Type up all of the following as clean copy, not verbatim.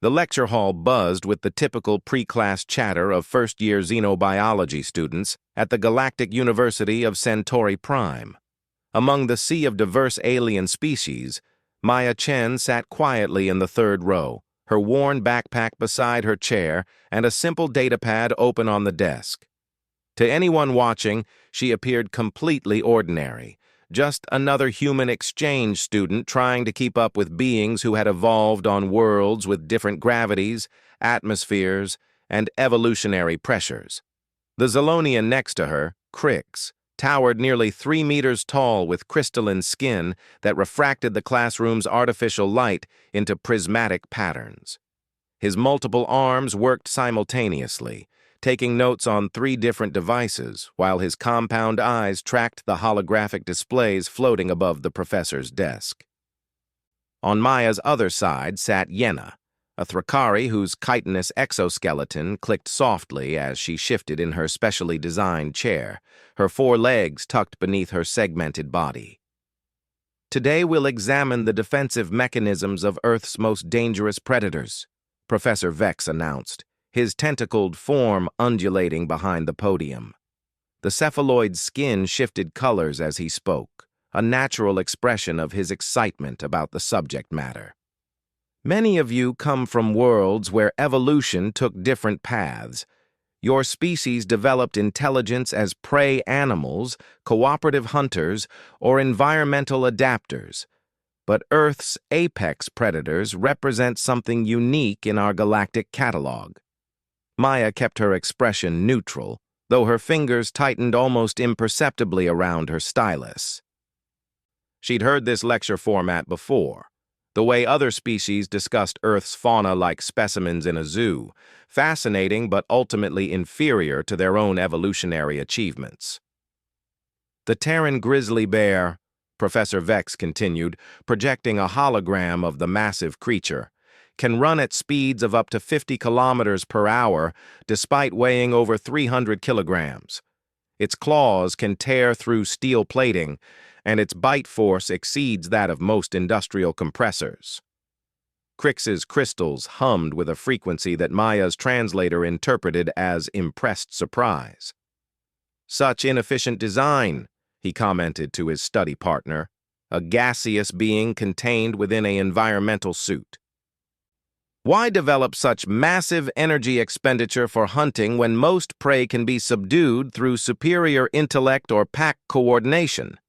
The lecture hall buzzed with the typical pre-class chatter of first-year xenobiology students at the Galactic University of Centauri Prime. Among the sea of diverse alien species, Maya Chen sat quietly in the third row, her worn backpack beside her chair and a simple datapad open on the desk. To anyone watching, she appeared completely ordinary, just another human exchange student trying to keep up with beings who had evolved on worlds with different gravities, atmospheres, and evolutionary pressures. The Zolonian next to her, Crix, towered nearly 3 meters tall with crystalline skin that refracted the classroom's artificial light into prismatic patterns. His multiple arms worked simultaneously, taking notes on 3 different devices, while his compound eyes tracked the holographic displays floating above the professor's desk. On Maya's other side sat Yenna, a Thrakari whose chitinous exoskeleton clicked softly as she shifted in her specially designed chair, her 4 legs tucked beneath her segmented body. Today we'll examine the defensive mechanisms of Earth's most dangerous predators, Professor Vex announced, his tentacled form undulating behind the podium. The cephaloid's skin shifted colors as he spoke, a natural expression of his excitement about the subject matter. Many of you come from worlds where evolution took different paths. Your species developed intelligence as prey animals, cooperative hunters, or environmental adapters. But Earth's apex predators represent something unique in our galactic catalog. Maya kept her expression neutral, though her fingers tightened almost imperceptibly around her stylus. She'd heard this lecture format before, the way other species discussed Earth's fauna like specimens in a zoo, fascinating but ultimately inferior to their own evolutionary achievements. The Terran grizzly bear, Professor Vex continued, projecting a hologram of the massive creature, can run at speeds of up to 50 kilometers per hour despite weighing over 300 kilograms. Its claws can tear through steel plating, and its bite force exceeds that of most industrial compressors. Crix's crystals hummed with a frequency that Maya's translator interpreted as impressed surprise. "Such inefficient design," he commented to his study partner, a gaseous being contained within an environmental suit. "Why develop such massive energy expenditure for hunting when most prey can be subdued through superior intellect or pack coordination?"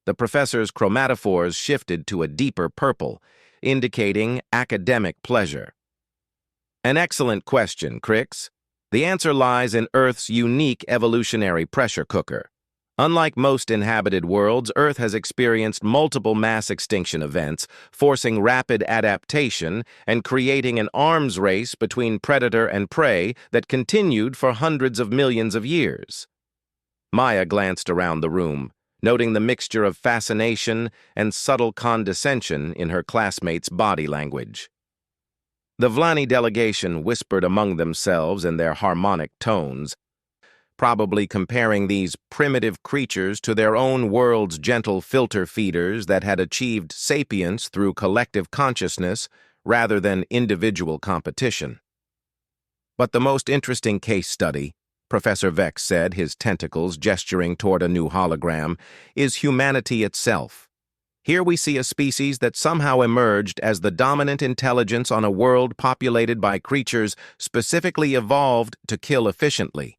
The professor's chromatophores shifted to a deeper purple, indicating academic pleasure. "An excellent question, Crix. The answer lies in Earth's unique evolutionary pressure cooker. Unlike most inhabited worlds, Earth has experienced multiple mass extinction events, forcing rapid adaptation and creating an arms race between predator and prey that continued for hundreds of millions of years." Maya glanced around the room, noting the mixture of fascination and subtle condescension in her classmates' body language. The Vlani delegation whispered among themselves in their harmonic tones, probably comparing these primitive creatures to their own world's gentle filter feeders that had achieved sapience through collective consciousness rather than individual competition. "But the most interesting case study," Professor Vex said, his tentacles gesturing toward a new hologram, "is humanity itself. Here we see a species that somehow emerged as the dominant intelligence on a world populated by creatures specifically evolved to kill efficiently.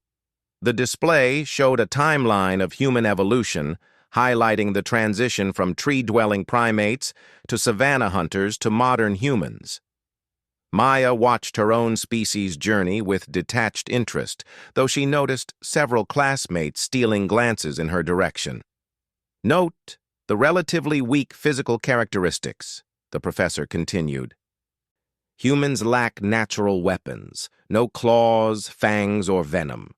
The display showed a timeline of human evolution, highlighting the transition from tree-dwelling primates to savanna hunters to modern humans. Maya watched her own species' journey with detached interest, though she noticed several classmates stealing glances in her direction. "Note the relatively weak physical characteristics," the professor continued. "Humans lack natural weapons, no claws, fangs, or venom.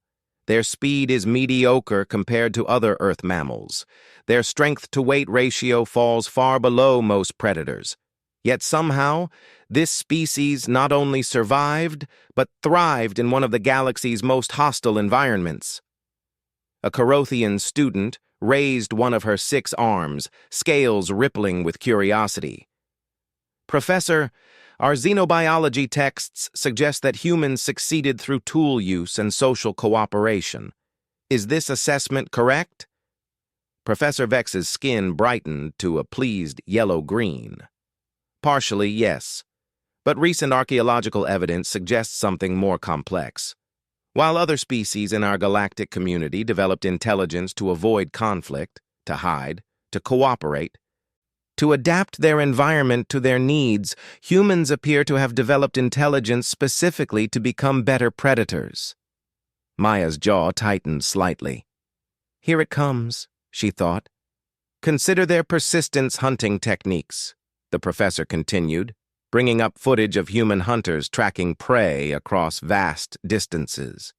Their speed is mediocre compared to other Earth mammals. Their strength-to-weight ratio falls far below most predators. Yet somehow, this species not only survived, but thrived in one of the galaxy's most hostile environments." A Carothian student raised one of her 6 arms, scales rippling with curiosity. Professor, our xenobiology texts suggest that humans succeeded through tool use and social cooperation. Is this assessment correct? Professor Vex's skin brightened to a pleased yellow-green. Partially, yes, but recent archaeological evidence suggests something more complex. While other species in our galactic community developed intelligence to avoid conflict, to hide, to cooperate, to adapt their environment to their needs, humans appear to have developed intelligence specifically to become better predators. Maya's jaw tightened slightly. Here it comes, she thought. Consider their persistence hunting techniques, the professor continued, bringing up footage of human hunters tracking prey across vast distances.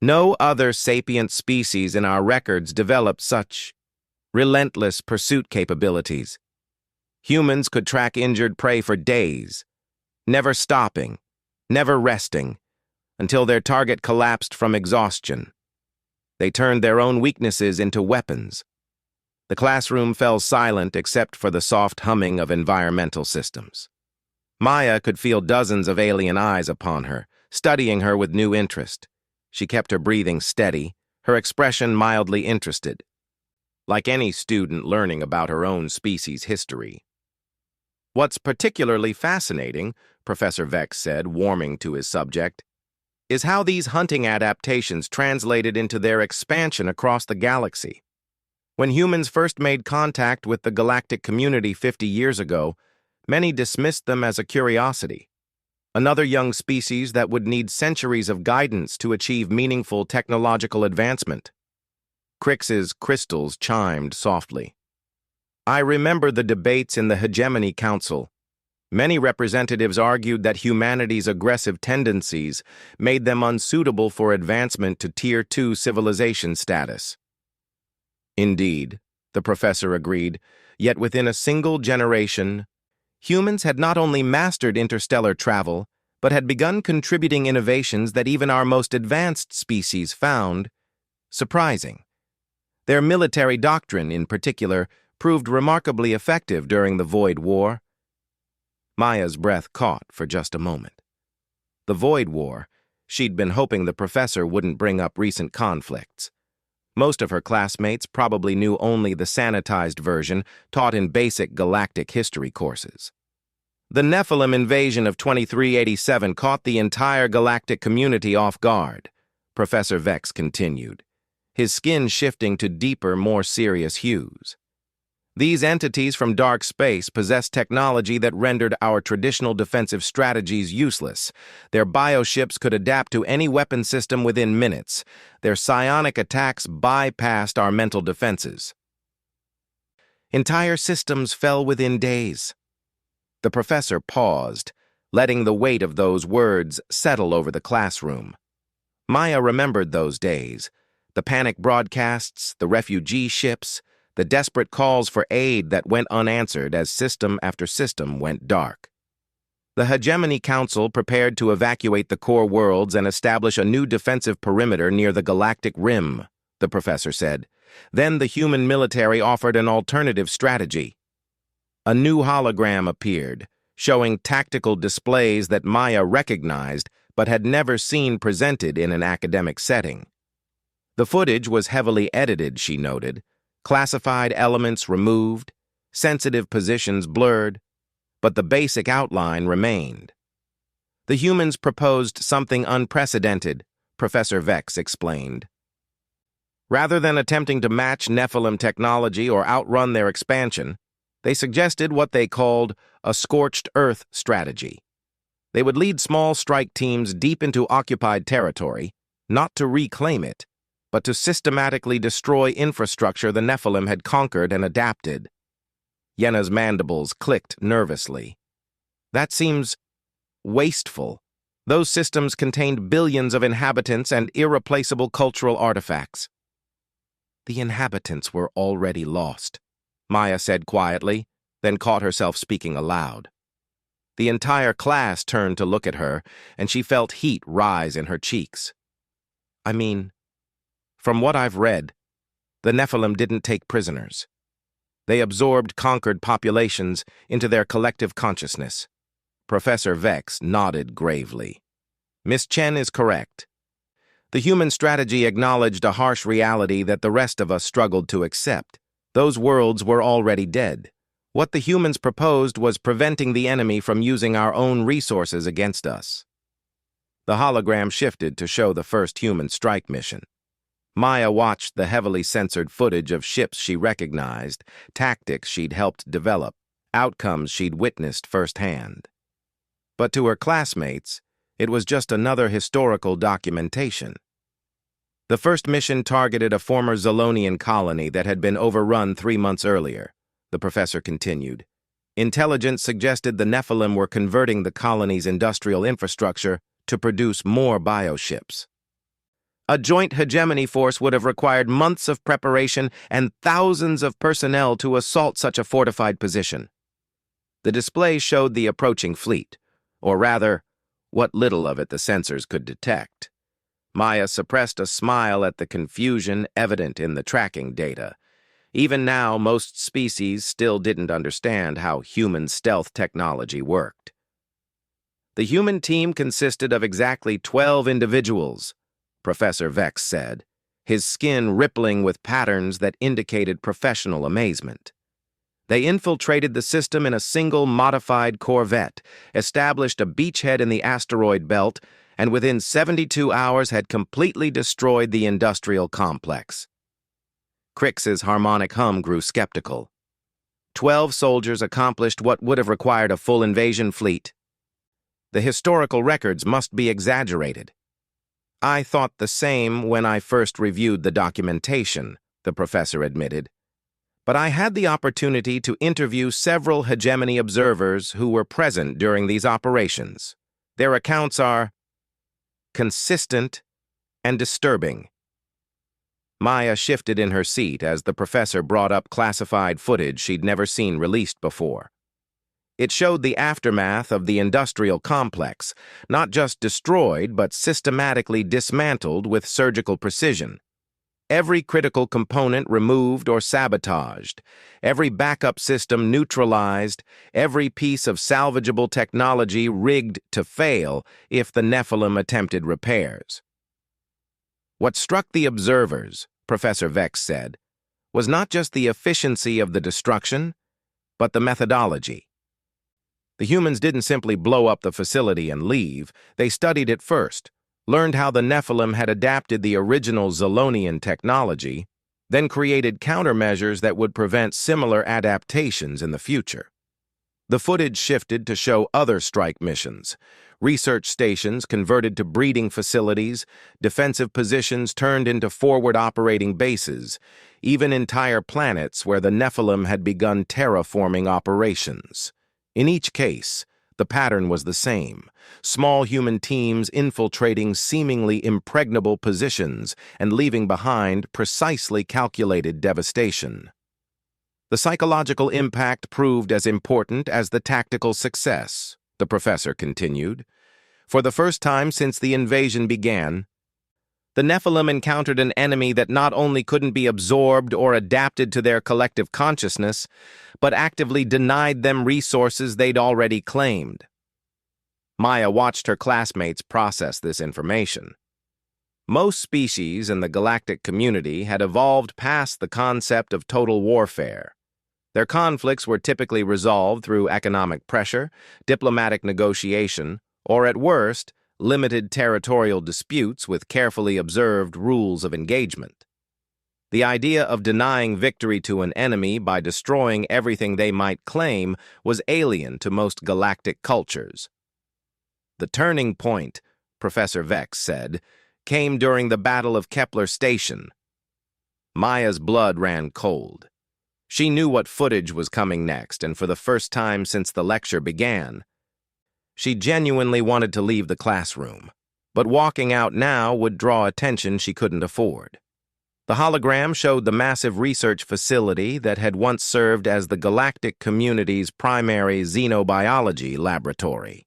No other sapient species in our records developed such relentless pursuit capabilities. Humans could track injured prey for days, never stopping, never resting, until their target collapsed from exhaustion. They turned their own weaknesses into weapons. The classroom fell silent except for the soft humming of environmental systems. Maya could feel dozens of alien eyes upon her, studying her with new interest. She kept her breathing steady, her expression mildly interested, like any student learning about her own species' history. What's particularly fascinating, Professor Vex said, warming to his subject, is how these hunting adaptations translated into their expansion across the galaxy. When humans first made contact with the galactic community 50 years ago, many dismissed them as a curiosity, another young species that would need centuries of guidance to achieve meaningful technological advancement. Crix's crystals chimed softly. I remember the debates in the Hegemony Council. Many representatives argued that humanity's aggressive tendencies made them unsuitable for advancement to Tier 2 civilization status. Indeed, the professor agreed, yet within a single generation, humans had not only mastered interstellar travel, but had begun contributing innovations that even our most advanced species found surprising. Their military doctrine, in particular, proved remarkably effective during the Void War. Maya's breath caught for just a moment. The Void War, she'd been hoping the professor wouldn't bring up recent conflicts. Most of her classmates probably knew only the sanitized version taught in basic galactic history courses. The Nephilim invasion of 2387 caught the entire galactic community off guard, Professor Vex continued, his skin shifting to deeper, more serious hues. These entities from dark space possessed technology that rendered our traditional defensive strategies useless. Their bioships could adapt to any weapon system within minutes. Their psionic attacks bypassed our mental defenses. Entire systems fell within days. The professor paused, letting the weight of those words settle over the classroom. Maya remembered those days, the panic broadcasts, the refugee ships, the desperate calls for aid that went unanswered as system after system went dark. The Hegemony Council prepared to evacuate the core worlds and establish a new defensive perimeter near the galactic rim, the professor said. Then the human military offered an alternative strategy. A new hologram appeared, showing tactical displays that Maya recognized but had never seen presented in an academic setting. The footage was heavily edited, she noted, classified elements removed, sensitive positions blurred, but the basic outline remained. The humans proposed something unprecedented, Professor Vex explained. Rather than attempting to match Nephilim technology or outrun their expansion, they suggested what they called a scorched earth strategy. They would lead small strike teams deep into occupied territory, not to reclaim it, but to systematically destroy infrastructure the Nephilim had conquered and adapted. Yenna's mandibles clicked nervously. That seems wasteful. Those systems contained billions of inhabitants and irreplaceable cultural artifacts. The inhabitants were already lost, Maya said quietly, then caught herself speaking aloud. The entire class turned to look at her, and she felt heat rise in her cheeks. I mean, from what I've read, the Nephilim didn't take prisoners. They absorbed conquered populations into their collective consciousness. Professor Vex nodded gravely. Miss Chen is correct. The human strategy acknowledged a harsh reality that the rest of us struggled to accept. Those worlds were already dead. What the humans proposed was preventing the enemy from using our own resources against us. The hologram shifted to show the first human strike mission. Maya watched the heavily censored footage of ships she recognized, tactics she'd helped develop, outcomes she'd witnessed firsthand. But to her classmates, it was just another historical documentation. The first mission targeted a former Zolonian colony that had been overrun 3 months earlier, the professor continued. Intelligence suggested the Nephilim were converting the colony's industrial infrastructure to produce more bioships. A joint hegemony force would have required months of preparation and thousands of personnel to assault such a fortified position. The display showed the approaching fleet, or rather, what little of it the sensors could detect. Maya suppressed a smile at the confusion evident in the tracking data. Even now, most species still didn't understand how human stealth technology worked. The human team consisted of exactly 12 individuals, Professor Vex said, his skin rippling with patterns that indicated professional amazement. They infiltrated the system in a single modified corvette, established a beachhead in the asteroid belt, and within 72 hours had completely destroyed the industrial complex. Crix's harmonic hum grew skeptical. 12 soldiers accomplished what would have required a full invasion fleet. The historical records must be exaggerated. I thought the same when I first reviewed the documentation, the professor admitted. But I had the opportunity to interview several hegemony observers who were present during these operations. Their accounts are consistent and disturbing. Maya shifted in her seat as the professor brought up classified footage she'd never seen released before. It showed the aftermath of the industrial complex, not just destroyed but systematically dismantled with surgical precision. Every critical component removed or sabotaged, every backup system neutralized, every piece of salvageable technology rigged to fail if the Nephilim attempted repairs. What struck the observers, Professor Vex said, was not just the efficiency of the destruction, but the methodology. The humans didn't simply blow up the facility and leave, they studied it first, learned how the Nephilim had adapted the original Zolonian technology, then created countermeasures that would prevent similar adaptations in the future. The footage shifted to show other strike missions, research stations converted to breeding facilities, defensive positions turned into forward operating bases, even entire planets where the Nephilim had begun terraforming operations. In each case, the pattern was the same: small human teams infiltrating seemingly impregnable positions and leaving behind precisely calculated devastation. The psychological impact proved as important as the tactical success, the professor continued. For the first time since the invasion began, the Nephilim encountered an enemy that not only couldn't be absorbed or adapted to their collective consciousness, but actively denied them resources they'd already claimed. Maya watched her classmates process this information. Most species in the galactic community had evolved past the concept of total warfare. Their conflicts were typically resolved through economic pressure, diplomatic negotiation, or at worst, limited territorial disputes with carefully observed rules of engagement. The idea of denying victory to an enemy by destroying everything they might claim was alien to most galactic cultures. The turning point, Professor Vex said, came during the Battle of Kepler Station. Maya's blood ran cold. She knew what footage was coming next, and for the first time since the lecture began, she genuinely wanted to leave the classroom, but walking out now would draw attention she couldn't afford. The hologram showed the massive research facility that had once served as the galactic community's primary xenobiology laboratory.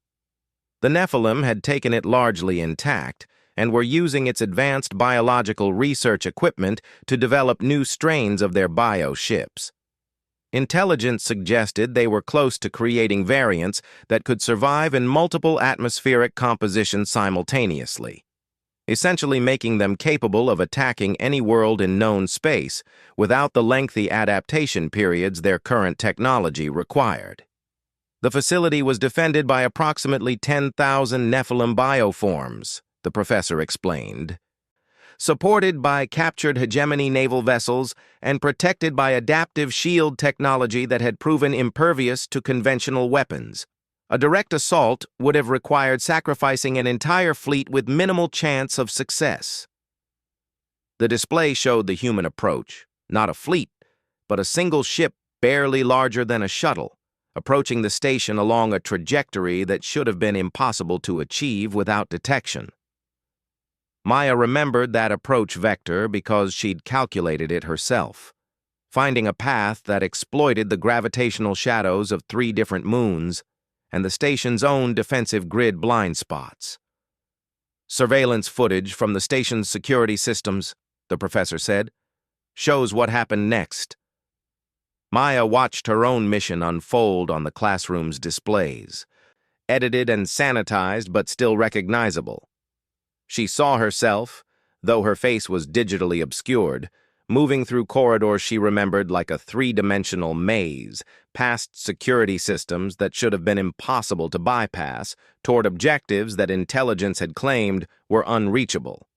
The Nephilim had taken it largely intact and were using its advanced biological research equipment to develop new strains of their bioships. Intelligence suggested they were close to creating variants that could survive in multiple atmospheric compositions simultaneously, essentially making them capable of attacking any world in known space without the lengthy adaptation periods their current technology required. The facility was defended by approximately 10,000 Nephilim bioforms, the professor explained, supported by captured hegemony naval vessels and protected by adaptive shield technology that had proven impervious to conventional weapons. A direct assault would have required sacrificing an entire fleet with minimal chance of success. The display showed the human approach, not a fleet, but a single ship barely larger than a shuttle, approaching the station along a trajectory that should have been impossible to achieve without detection. Maya remembered that approach vector because she'd calculated it herself, finding a path that exploited the gravitational shadows of 3 different moons and the station's own defensive grid blind spots. Surveillance footage from the station's security systems, the professor said, shows what happened next. Maya watched her own mission unfold on the classroom's displays, edited and sanitized but still recognizable. She saw herself, though her face was digitally obscured, moving through corridors she remembered like a 3-dimensional maze, past security systems that should have been impossible to bypass, toward objectives that intelligence had claimed were unreachable.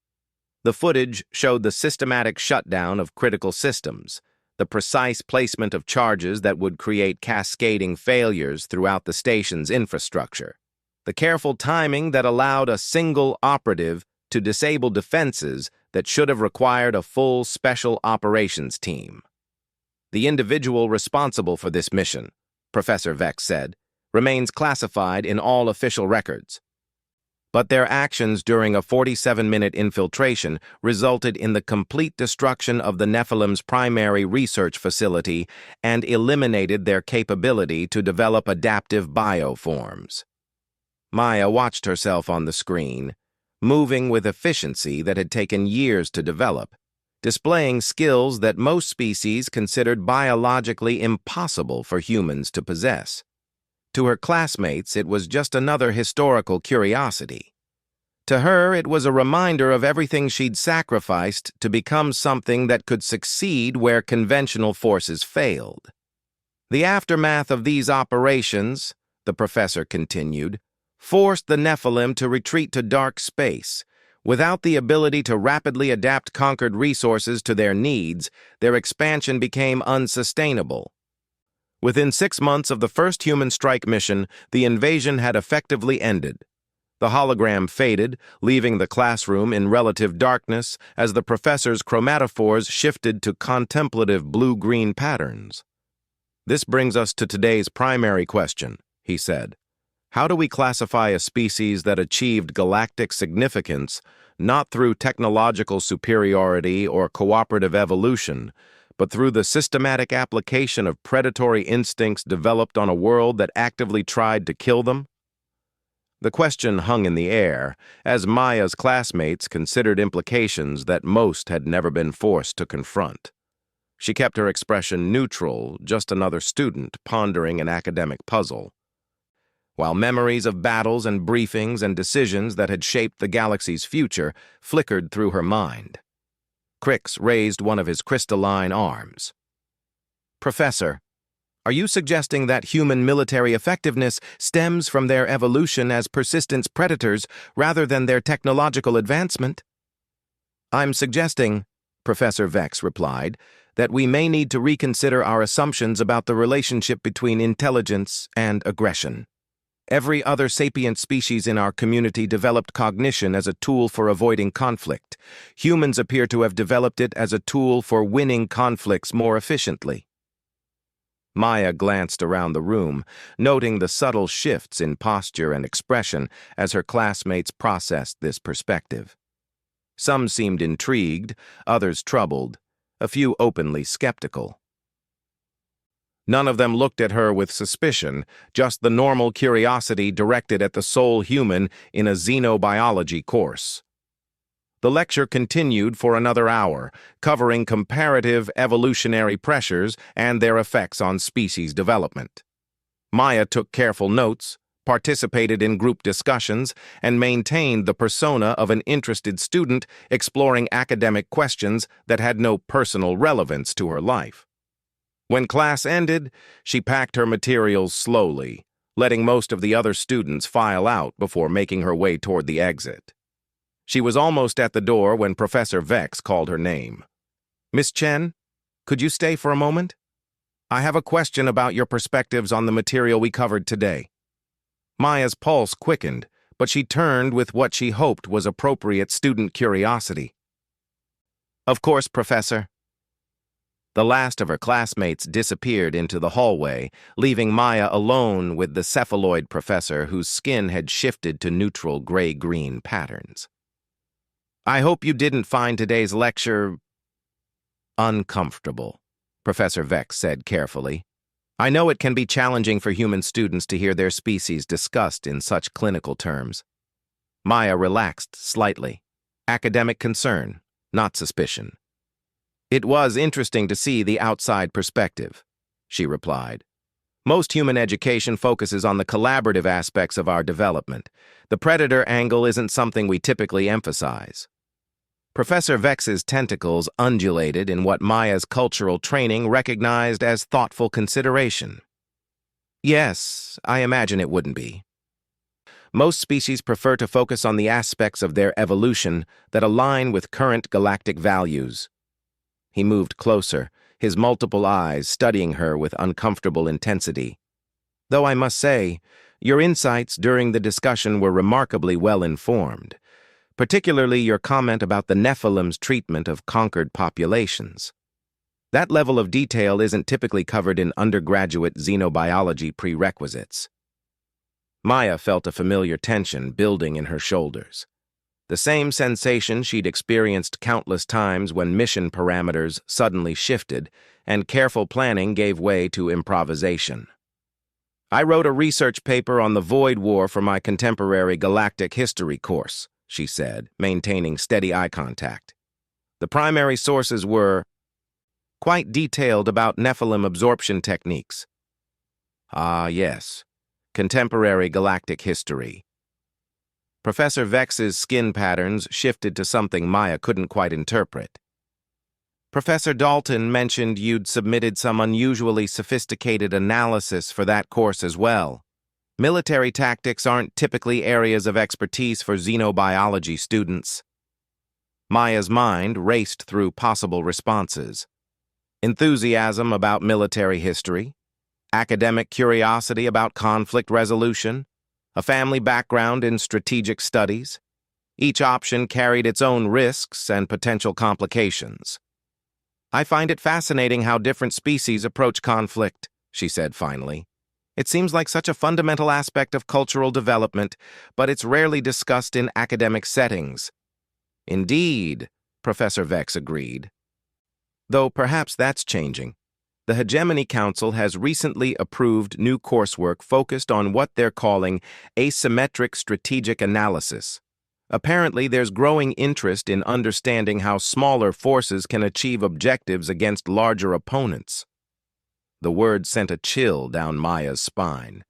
The footage showed the systematic shutdown of critical systems, the precise placement of charges that would create cascading failures throughout the station's infrastructure, the careful timing that allowed a single operative to disable defenses that should have required a full special operations team. The individual responsible for this mission, Professor Vex said, remains classified in all official records. But their actions during a 47-minute infiltration resulted in the complete destruction of the Nephilim's primary research facility and eliminated their capability to develop adaptive bioforms. Maya watched herself on the screen, moving with efficiency that had taken years to develop, displaying skills that most species considered biologically impossible for humans to possess. To her classmates, it was just another historical curiosity. To her, it was a reminder of everything she'd sacrificed to become something that could succeed where conventional forces failed. The aftermath of these operations, the professor continued, forced the Nephilim to retreat to dark space. Without the ability to rapidly adapt conquered resources to their needs, their expansion became unsustainable. Within 6 months of the first human strike mission, the invasion had effectively ended. The hologram faded, leaving the classroom in relative darkness as the professor's chromatophores shifted to contemplative blue-green patterns. "This brings us to today's primary question," he said. "How do we classify a species that achieved galactic significance not through technological superiority or cooperative evolution, but through the systematic application of predatory instincts developed on a world that actively tried to kill them?" The question hung in the air, as Maya's classmates considered implications that most had never been forced to confront. She kept her expression neutral, just another student pondering an academic puzzle, while memories of battles and briefings and decisions that had shaped the galaxy's future flickered through her mind. Crix raised one of his crystalline arms. "Professor, are you suggesting that human military effectiveness stems from their evolution as persistence predators rather than their technological advancement?" "I'm suggesting," Professor Vex replied, "that we may need to reconsider our assumptions about the relationship between intelligence and aggression. Every other sapient species in our community developed cognition as a tool for avoiding conflict. Humans appear to have developed it as a tool for winning conflicts more efficiently." Maya glanced around the room, noting the subtle shifts in posture and expression as her classmates processed this perspective. Some seemed intrigued, others troubled, a few openly skeptical. None of them looked at her with suspicion, just the normal curiosity directed at the sole human in a xenobiology course. The lecture continued for another hour, covering comparative evolutionary pressures and their effects on species development. Maya took careful notes, participated in group discussions, and maintained the persona of an interested student exploring academic questions that had no personal relevance to her life. When class ended, she packed her materials slowly, letting most of the other students file out before making her way toward the exit. She was almost at the door when Professor Vex called her name. "Miss Chen, could you stay for a moment? I have a question about your perspectives on the material we covered today." Maya's pulse quickened, but she turned with what she hoped was appropriate student curiosity. "Of course, Professor." The last of her classmates disappeared into the hallway, leaving Maya alone with the cephaloid professor whose skin had shifted to neutral gray-green patterns. "I hope you didn't find today's lecture uncomfortable," Professor Vex said carefully. "I know it can be challenging for human students to hear their species discussed in such clinical terms." Maya relaxed slightly. Academic concern, not suspicion. "It was interesting to see the outside perspective," she replied. "Most human education focuses on the collaborative aspects of our development. The predator angle isn't something we typically emphasize." Professor Vex's tentacles undulated in what Maya's cultural training recognized as thoughtful consideration. "Yes, I imagine it wouldn't be. Most species prefer to focus on the aspects of their evolution that align with current galactic values." He moved closer, his multiple eyes studying her with uncomfortable intensity. "Though I must say, your insights during the discussion were remarkably well-informed. Particularly your comment about the Nephilim's treatment of conquered populations. That level of detail isn't typically covered in undergraduate xenobiology prerequisites." Maya felt a familiar tension building in her shoulders. The same sensation she'd experienced countless times when mission parameters suddenly shifted and careful planning gave way to improvisation. "I wrote a research paper on the Void War for my contemporary galactic history course," she said, maintaining steady eye contact. "The primary sources were quite detailed about Nephilim absorption techniques." "Ah, yes. Contemporary galactic history." Professor Vex's skin patterns shifted to something Maya couldn't quite interpret. "Professor Dalton mentioned you'd submitted some unusually sophisticated analysis for that course as well. Military tactics aren't typically areas of expertise for xenobiology students." Maya's mind raced through possible responses. Enthusiasm about military history, academic curiosity about conflict resolution, a family background in strategic studies. Each option carried its own risks and potential complications. "I find it fascinating how different species approach conflict," she said finally. "It seems like such a fundamental aspect of cultural development, but it's rarely discussed in academic settings." "Indeed," Professor Vex agreed. "Though perhaps that's changing. The Hegemony Council has recently approved new coursework focused on what they're calling asymmetric strategic analysis. Apparently, there's growing interest in understanding how smaller forces can achieve objectives against larger opponents." The word sent a chill down Maya's spine.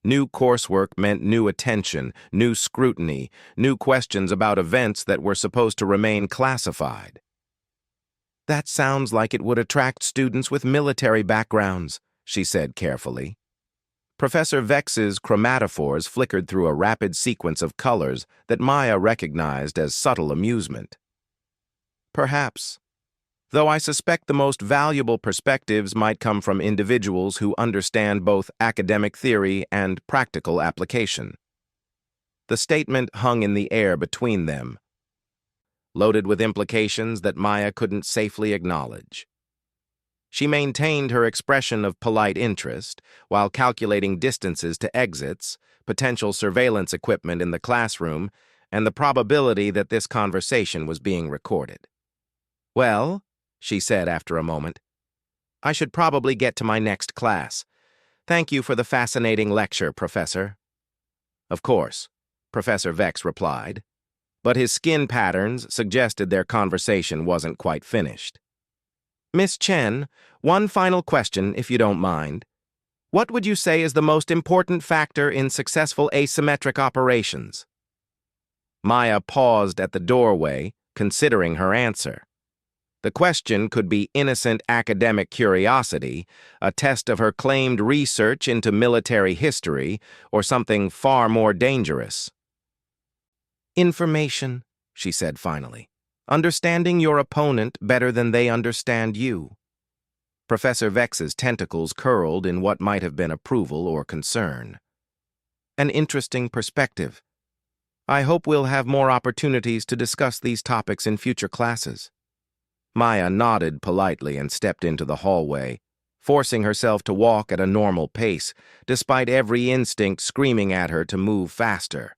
New coursework meant new attention, new scrutiny, new questions about events that were supposed to remain classified. "That sounds like it would attract students with military backgrounds," she said carefully. Professor Vex's chromatophores flickered through a rapid sequence of colors that Maya recognized as subtle amusement. "Perhaps. Though I suspect the most valuable perspectives might come from individuals who understand both academic theory and practical application." The statement hung in the air between them, loaded with implications that Maya couldn't safely acknowledge. She maintained her expression of polite interest while calculating distances to exits, potential surveillance equipment in the classroom, and the probability that this conversation was being recorded. "Well," she said after a moment, "I should probably get to my next class. Thank you for the fascinating lecture, Professor." "Of course," Professor Vex replied. but his skin patterns suggested their conversation wasn't quite finished. "Miss Chen, one final question, if you don't mind. What would you say is the most important factor in successful asymmetric operations?" Maya paused at the doorway, considering her answer. The question could be innocent academic curiosity, a test of her claimed research into military history, or something far more dangerous. "Information," she said finally. "Understanding your opponent better than they understand you." Professor Vex's tentacles curled in what might have been approval or concern. "An interesting perspective. I hope we'll have more opportunities to discuss these topics in future classes." Maya nodded politely and stepped into the hallway, forcing herself to walk at a normal pace, despite every instinct screaming at her to move faster.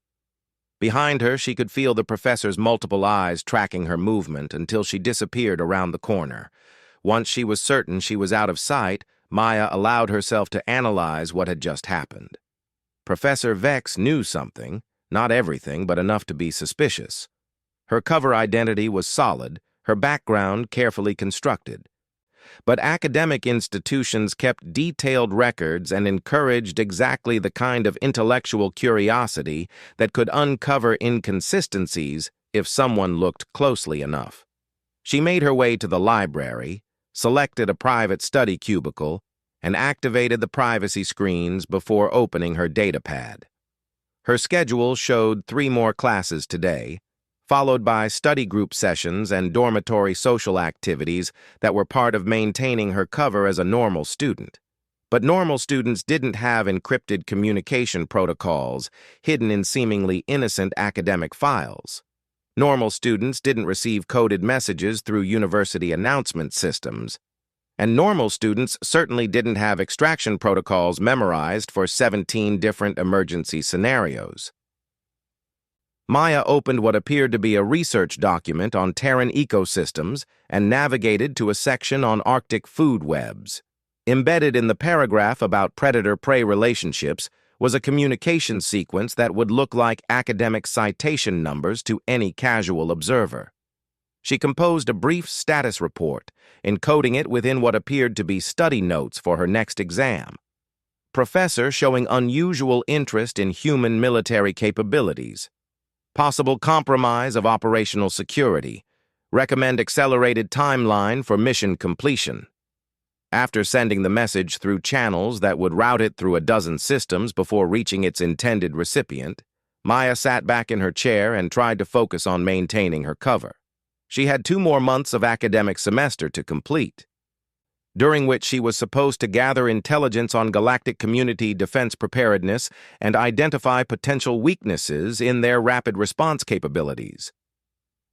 Behind her, she could feel the professor's multiple eyes tracking her movement until she disappeared around the corner. Once she was certain she was out of sight, Maya allowed herself to analyze what had just happened. Professor Vex knew something, not everything, but enough to be suspicious. Her cover identity was solid, her background carefully constructed. But academic institutions kept detailed records and encouraged exactly the kind of intellectual curiosity that could uncover inconsistencies if someone looked closely enough. She made her way to the library, selected a private study cubicle, and activated the privacy screens before opening her datapad. Her schedule showed 3 more classes today, followed by study group sessions and dormitory social activities that were part of maintaining her cover as a normal student. But normal students didn't have encrypted communication protocols hidden in seemingly innocent academic files. Normal students didn't receive coded messages through university announcement systems. And normal students certainly didn't have extraction protocols memorized for 17 different emergency scenarios. Maya opened what appeared to be a research document on Terran ecosystems and navigated to a section on Arctic food webs. Embedded in the paragraph about predator-prey relationships was a communication sequence that would look like academic citation numbers to any casual observer. She composed a brief status report, encoding it within what appeared to be study notes for her next exam. Professor showing unusual interest in human military capabilities. Possible compromise of operational security. Recommend accelerated timeline for mission completion. After sending the message through channels that would route it through a dozen systems before reaching its intended recipient, Maya sat back in her chair and tried to focus on maintaining her cover. She had 2 more months of academic semester to complete, during which she was supposed to gather intelligence on galactic community defense preparedness and identify potential weaknesses in their rapid response capabilities.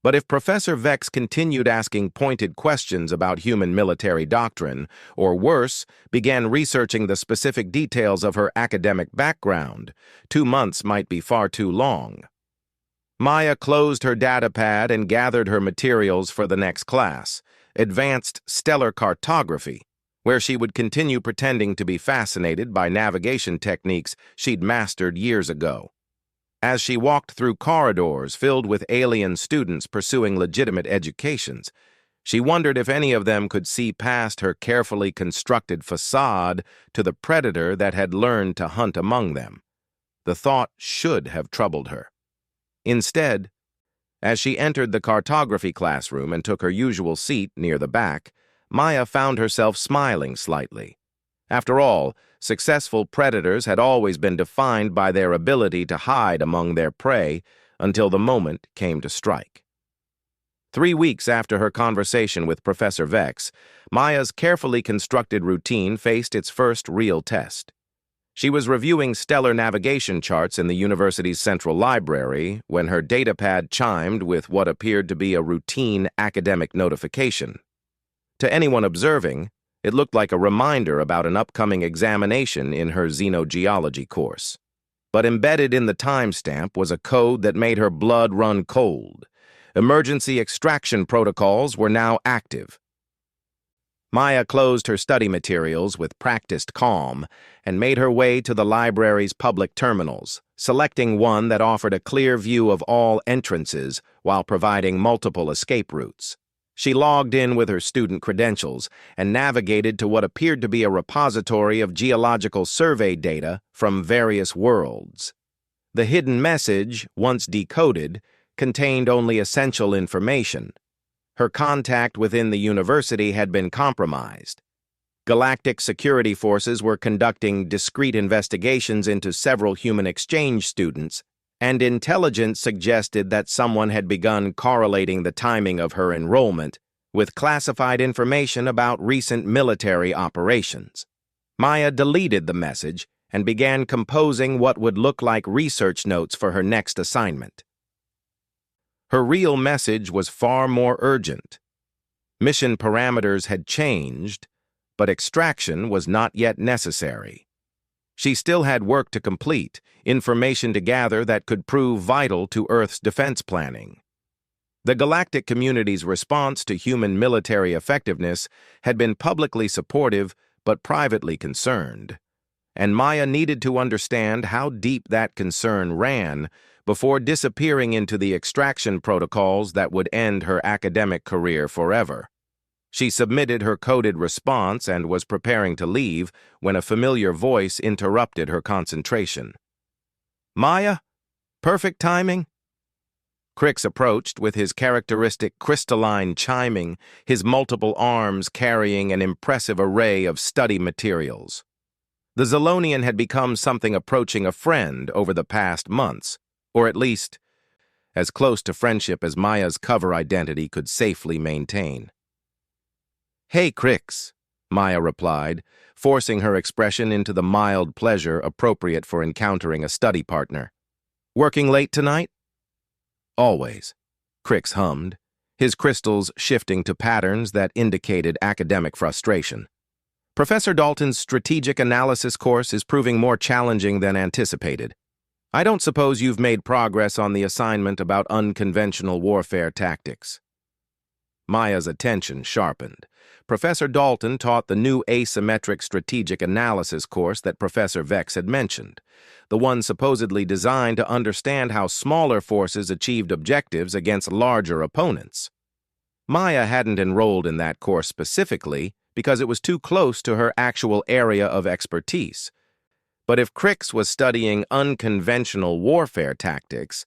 But if Professor Vex continued asking pointed questions about human military doctrine, or worse, began researching the specific details of her academic background, 2 months might be far too long. Maya closed her datapad and gathered her materials for the next class, Advanced Stellar Cartography, where she would continue pretending to be fascinated by navigation techniques she'd mastered years ago. As she walked through corridors filled with alien students pursuing legitimate educations, she wondered if any of them could see past her carefully constructed facade to the predator that had learned to hunt among them. The thought should have troubled her. Instead, as she entered the cartography classroom and took her usual seat near the back, Maya found herself smiling slightly. After all, successful predators had always been defined by their ability to hide among their prey until the moment came to strike. 3 weeks after her conversation with Professor Vex, Maya's carefully constructed routine faced its first real test. She was reviewing stellar navigation charts in the university's central library when her datapad chimed with what appeared to be a routine academic notification. To anyone observing, it looked like a reminder about an upcoming examination in her xenogeology course. But embedded in the timestamp was a code that made her blood run cold. Emergency extraction protocols were now active. Maya closed her study materials with practiced calm and made her way to the library's public terminals, selecting one that offered a clear view of all entrances while providing multiple escape routes. She logged in with her student credentials and navigated to what appeared to be a repository of geological survey data from various worlds. The hidden message, once decoded, contained only essential information. Her contact within the university had been compromised. Galactic security forces were conducting discreet investigations into several human exchange students, and intelligence suggested that someone had begun correlating the timing of her enrollment with classified information about recent military operations. Maya deleted the message and began composing what would look like research notes for her next assignment. Her real message was far more urgent. Mission parameters had changed, but extraction was not yet necessary. She still had work to complete, information to gather that could prove vital to Earth's defense planning. The galactic community's response to human military effectiveness had been publicly supportive but privately concerned, and Maya needed to understand how deep that concern ran before disappearing into the extraction protocols that would end her academic career forever. She submitted her coded response and was preparing to leave when a familiar voice interrupted her concentration. "Maya? Perfect timing?" Crix approached with his characteristic crystalline chiming, his multiple arms carrying an impressive array of study materials. The Zolonian had become something approaching a friend over the past months, or at least as close to friendship as Maya's cover identity could safely maintain. "Hey, Crix," Maya replied, forcing her expression into the mild pleasure appropriate for encountering a study partner. "Working late tonight?" "Always," Crix hummed, his crystals shifting to patterns that indicated academic frustration. "Professor Dalton's strategic analysis course is proving more challenging than anticipated. I don't suppose you've made progress on the assignment about unconventional warfare tactics." Maya's attention sharpened. Professor Dalton taught the new asymmetric strategic analysis course that Professor Vex had mentioned, the one supposedly designed to understand how smaller forces achieved objectives against larger opponents. Maya hadn't enrolled in that course specifically because it was too close to her actual area of expertise. But if Crix was studying unconventional warfare tactics—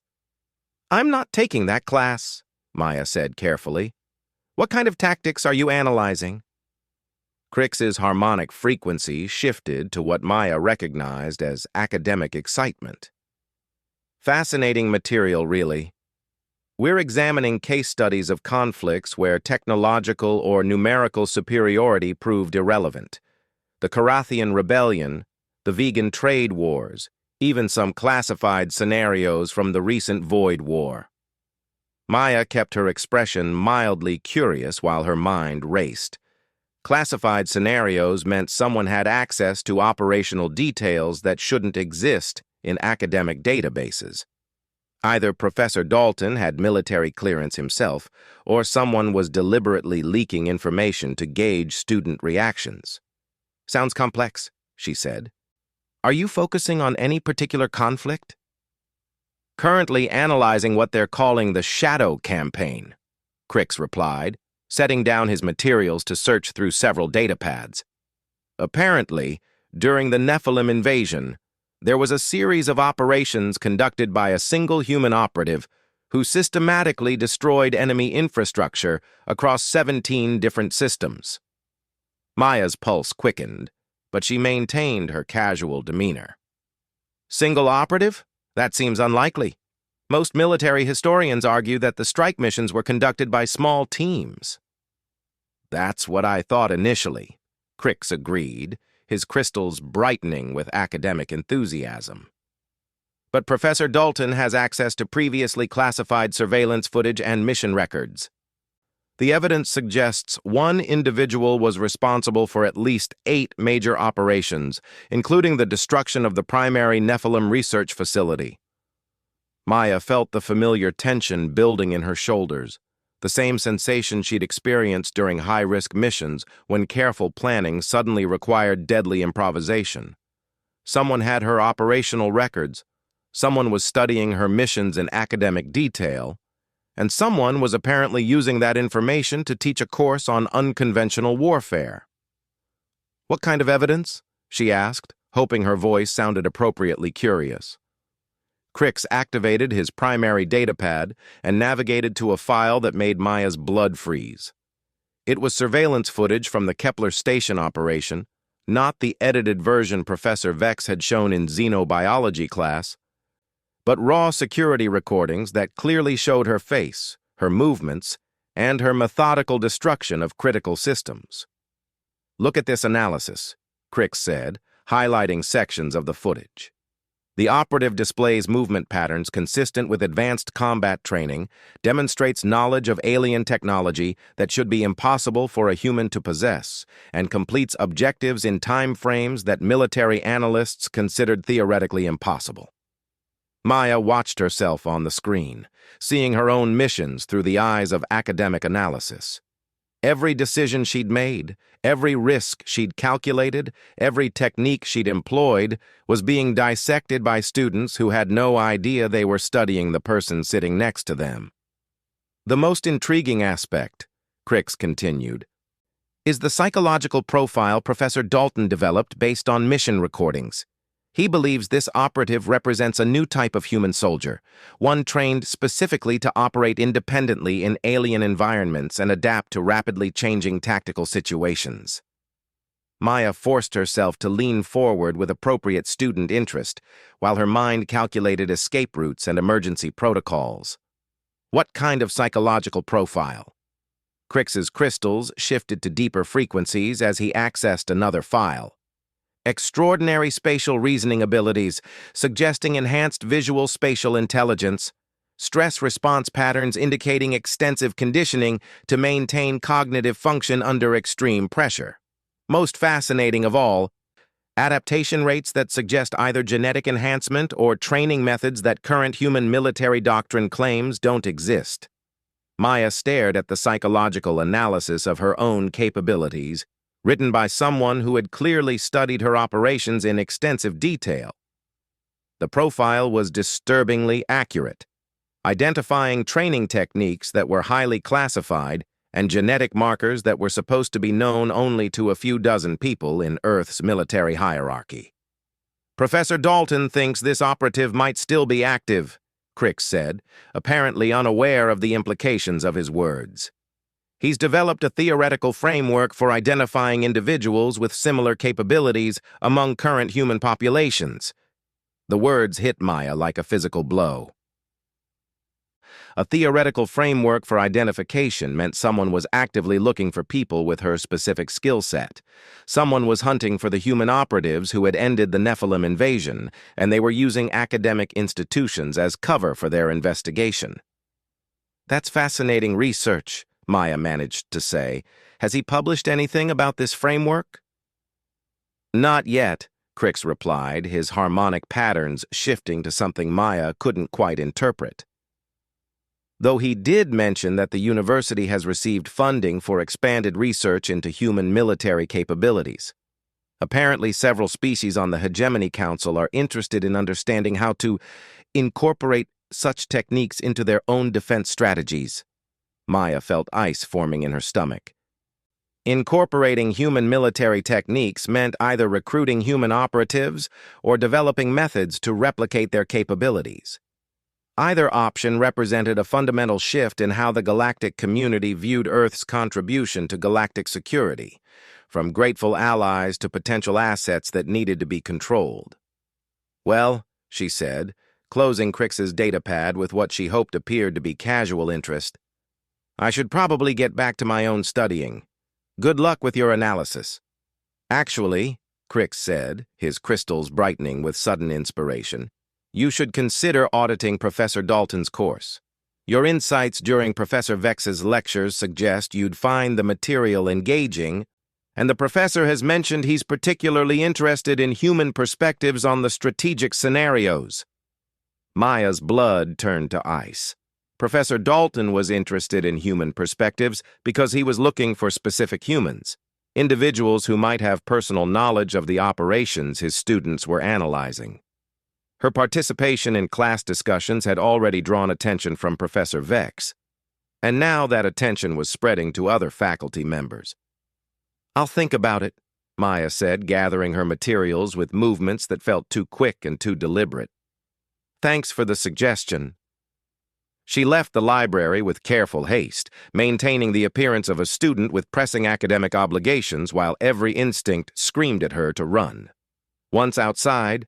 "I'm not taking that class," Maya said carefully. "What kind of tactics are you analyzing?" Crix's harmonic frequency shifted to what Maya recognized as academic excitement. "Fascinating material, really. We're examining case studies of conflicts where technological or numerical superiority proved irrelevant. The Carathian Rebellion, the vegan trade wars, even some classified scenarios from the recent Void War." Maya kept her expression mildly curious while her mind raced. Classified scenarios meant someone had access to operational details that shouldn't exist in academic databases. Either Professor Dalton had military clearance himself, or someone was deliberately leaking information to gauge student reactions. "Sounds complex," she said. "Are you focusing on any particular conflict?" "Currently analyzing what they're calling the Shadow Campaign," Crix replied, setting down his materials to search through several datapads. "Apparently, during the Nephilim invasion, there was a series of operations conducted by a single human operative who systematically destroyed enemy infrastructure across 17 different systems." Maya's pulse quickened, but she maintained her casual demeanor. "Single operative? That seems unlikely. Most military historians argue that the strike missions were conducted by small teams." "That's what I thought initially," Crix agreed, his crystals brightening with academic enthusiasm. "But Professor Dalton has access to previously classified surveillance footage and mission records. The evidence suggests one individual was responsible for at least 8 major operations, including the destruction of the primary Nephilim research facility." Maya felt the familiar tension building in her shoulders. the same sensation she'd experienced during high-risk missions when careful planning suddenly required deadly improvisation. Someone had her operational records, someone was studying her missions in academic detail, and someone was apparently using that information to teach a course on unconventional warfare. "What kind of evidence?" she asked, hoping her voice sounded appropriately curious. Crix activated his primary datapad and navigated to a file that made Maya's blood freeze. It was surveillance footage from the Kepler station operation, not the edited version Professor Vex had shown in xenobiology class, but raw security recordings that clearly showed her face, her movements, and her methodical destruction of critical systems. "Look at this analysis," Crix said, highlighting sections of the footage. "The operative displays movement patterns consistent with advanced combat training, demonstrates knowledge of alien technology that should be impossible for a human to possess, and completes objectives in time frames that military analysts considered theoretically impossible." Maya watched herself on the screen, seeing her own missions through the eyes of academic analysis. Every decision she'd made, every risk she'd calculated, every technique she'd employed was being dissected by students who had no idea they were studying the person sitting next to them. "The most intriguing aspect," Crix continued, "is the psychological profile Professor Dalton developed based on mission recordings. He believes this operative represents a new type of human soldier, one trained specifically to operate independently in alien environments and adapt to rapidly changing tactical situations." Maya forced herself to lean forward with appropriate student interest, while her mind calculated escape routes and emergency protocols. "What kind of psychological profile?" Crix's crystals shifted to deeper frequencies as he accessed another file. "Extraordinary spatial reasoning abilities, suggesting enhanced visual spatial intelligence. Stress response patterns indicating extensive conditioning to maintain cognitive function under extreme pressure. Most fascinating of all, adaptation rates that suggest either genetic enhancement or training methods that current human military doctrine claims don't exist." Maya stared at the psychological analysis of her own capabilities, written by someone who had clearly studied her operations in extensive detail. The profile was disturbingly accurate, identifying training techniques that were highly classified and genetic markers that were supposed to be known only to a few dozen people in Earth's military hierarchy. "Professor Dalton thinks this operative might still be active," Crix said, apparently unaware of the implications of his words. "He's developed a theoretical framework for identifying individuals with similar capabilities among current human populations." The words hit Maya like a physical blow. A theoretical framework for identification meant someone was actively looking for people with her specific skill set. Someone was hunting for the human operatives who had ended the Nephilim invasion, and they were using academic institutions as cover for their investigation. "That's fascinating research," Maya managed to say. "Has he published anything about this framework?" "Not yet," Crix replied, his harmonic patterns shifting to something Maya couldn't quite interpret. "Though he did mention that the university has received funding for expanded research into human military capabilities. Apparently, several species on the Hegemony Council are interested in understanding how to incorporate such techniques into their own defense strategies." Maya felt ice forming in her stomach. Incorporating human military techniques meant either recruiting human operatives or developing methods to replicate their capabilities. Either option represented a fundamental shift in how the galactic community viewed Earth's contribution to galactic security, from grateful allies to potential assets that needed to be controlled. "Well," she said, closing Crix's datapad with what she hoped appeared to be casual interest, "I should probably get back to my own studying. Good luck with your analysis." "Actually," Crix said, his crystals brightening with sudden inspiration, "you should consider auditing Professor Dalton's course. Your insights during Professor Vex's lectures suggest you'd find the material engaging, and the professor has mentioned he's particularly interested in human perspectives on the strategic scenarios." Maya's blood turned to ice. Professor Dalton was interested in human perspectives because he was looking for specific humans, individuals who might have personal knowledge of the operations his students were analyzing. Her participation in class discussions had already drawn attention from Professor Vex, and now that attention was spreading to other faculty members. "I'll think about it," Maya said, gathering her materials with movements that felt too quick and too deliberate. "Thanks for the suggestion." She left the library with careful haste, maintaining the appearance of a student with pressing academic obligations while every instinct screamed at her to run. Once outside,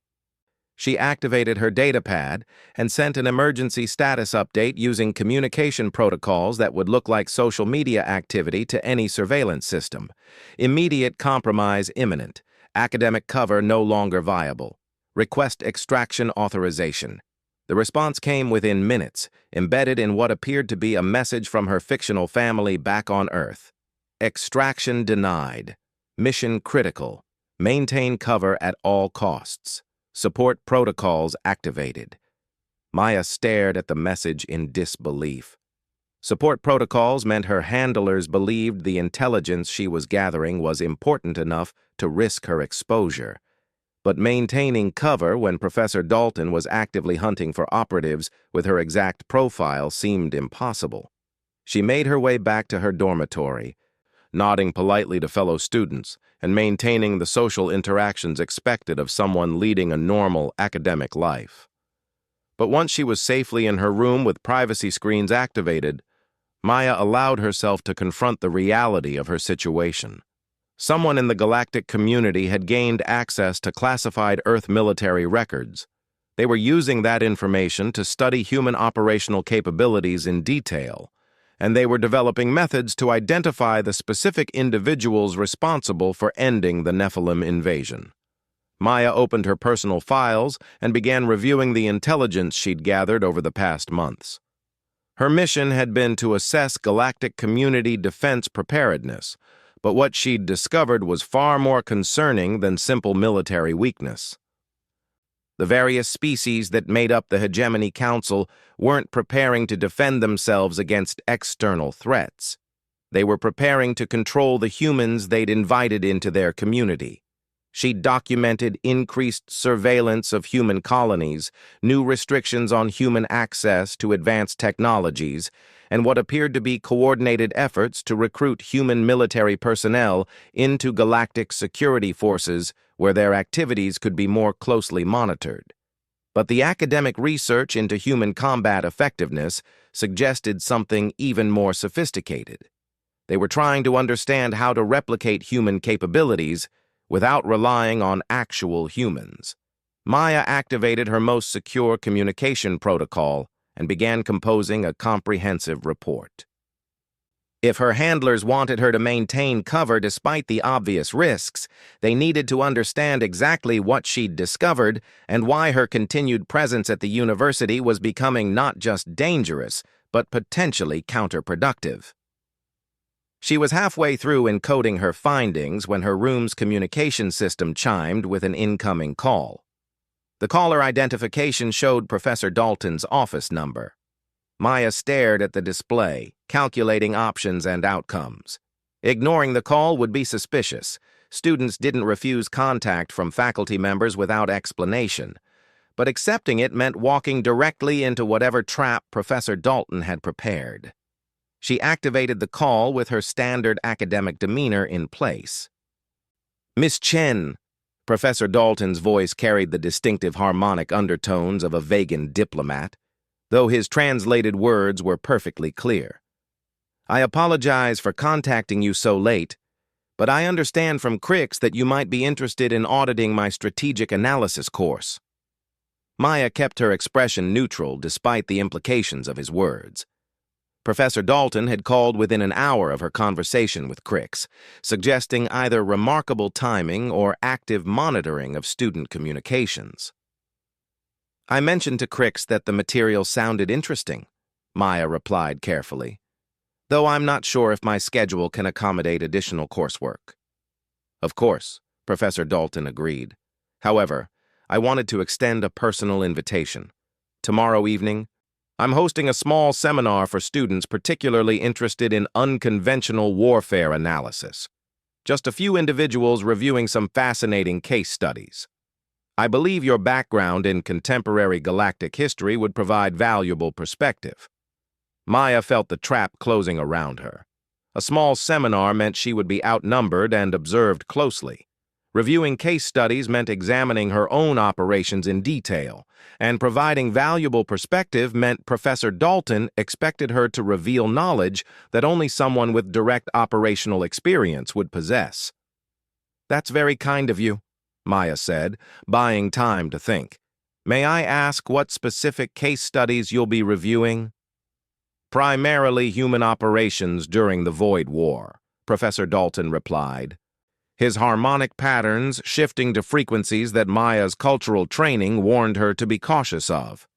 she activated her datapad and sent an emergency status update using communication protocols that would look like social media activity to any surveillance system. Immediate compromise imminent. Academic cover no longer viable. Request extraction authorization. The response came within minutes, embedded in what appeared to be a message from her fictional family back on Earth. Extraction denied. Mission critical. Maintain cover at all costs. Support protocols activated. Maya stared at the message in disbelief. Support protocols meant her handlers believed the intelligence she was gathering was important enough to risk her exposure. But maintaining cover when Professor Dalton was actively hunting for operatives with her exact profile seemed impossible. She made her way back to her dormitory, nodding politely to fellow students and maintaining the social interactions expected of someone leading a normal academic life. But once she was safely in her room with privacy screens activated, Maya allowed herself to confront the reality of her situation. Someone in the galactic community had gained access to classified Earth military records. They were using that information to study human operational capabilities in detail, and they were developing methods to identify the specific individuals responsible for ending the Nephilim invasion. Maya opened her personal files and began reviewing the intelligence she'd gathered over the past months. Her mission had been to assess galactic community defense preparedness, but what she'd discovered was far more concerning than simple military weakness. The various species that made up the Hegemony Council weren't preparing to defend themselves against external threats. They were preparing to control the humans they'd invited into their community. She documented increased surveillance of human colonies, new restrictions on human access to advanced technologies, and what appeared to be coordinated efforts to recruit human military personnel into galactic security forces where their activities could be more closely monitored. But the academic research into human combat effectiveness suggested something even more sophisticated. They were trying to understand how to replicate human capabilities without relying on actual humans. Maya activated her most secure communication protocol and began composing a comprehensive report. If her handlers wanted her to maintain cover despite the obvious risks, they needed to understand exactly what she'd discovered and why her continued presence at the university was becoming not just dangerous, but potentially counterproductive. She was halfway through encoding her findings when her room's communication system chimed with an incoming call. The caller identification showed Professor Dalton's office number. Maya stared at the display, calculating options and outcomes. Ignoring the call would be suspicious. Students didn't refuse contact from faculty members without explanation, but accepting it meant walking directly into whatever trap Professor Dalton had prepared. She activated the call with her standard academic demeanor in place. "Miss Chen," Professor Dalton's voice carried the distinctive harmonic undertones of a vegan diplomat, though his translated words were perfectly clear. "I apologize for contacting you so late, but I understand from Crix that you might be interested in auditing my strategic analysis course." Maya kept her expression neutral despite the implications of his words. Professor Dalton had called within an hour of her conversation with Crix, suggesting either remarkable timing or active monitoring of student communications. "I mentioned to Crix that the material sounded interesting," Maya replied carefully, "though I'm not sure if my schedule can accommodate additional coursework." "Of course," Professor Dalton agreed. "However, I wanted to extend a personal invitation. Tomorrow evening, I'm hosting a small seminar for students particularly interested in unconventional warfare analysis. Just a few individuals reviewing some fascinating case studies. I believe your background in contemporary galactic history would provide valuable perspective. Maya felt the trap closing around her. A small seminar meant she would be outnumbered and observed closely. Reviewing case studies meant examining her own operations in detail, and providing valuable perspective meant Professor Dalton expected her to reveal knowledge that only someone with direct operational experience would possess. "That's very kind of you," Maya said, buying time to think. "May I ask what specific case studies you'll be reviewing?" "Primarily human operations during the Void War," Professor Dalton replied, his harmonic patterns shifting to frequencies that Maya's cultural training warned her to be cautious of.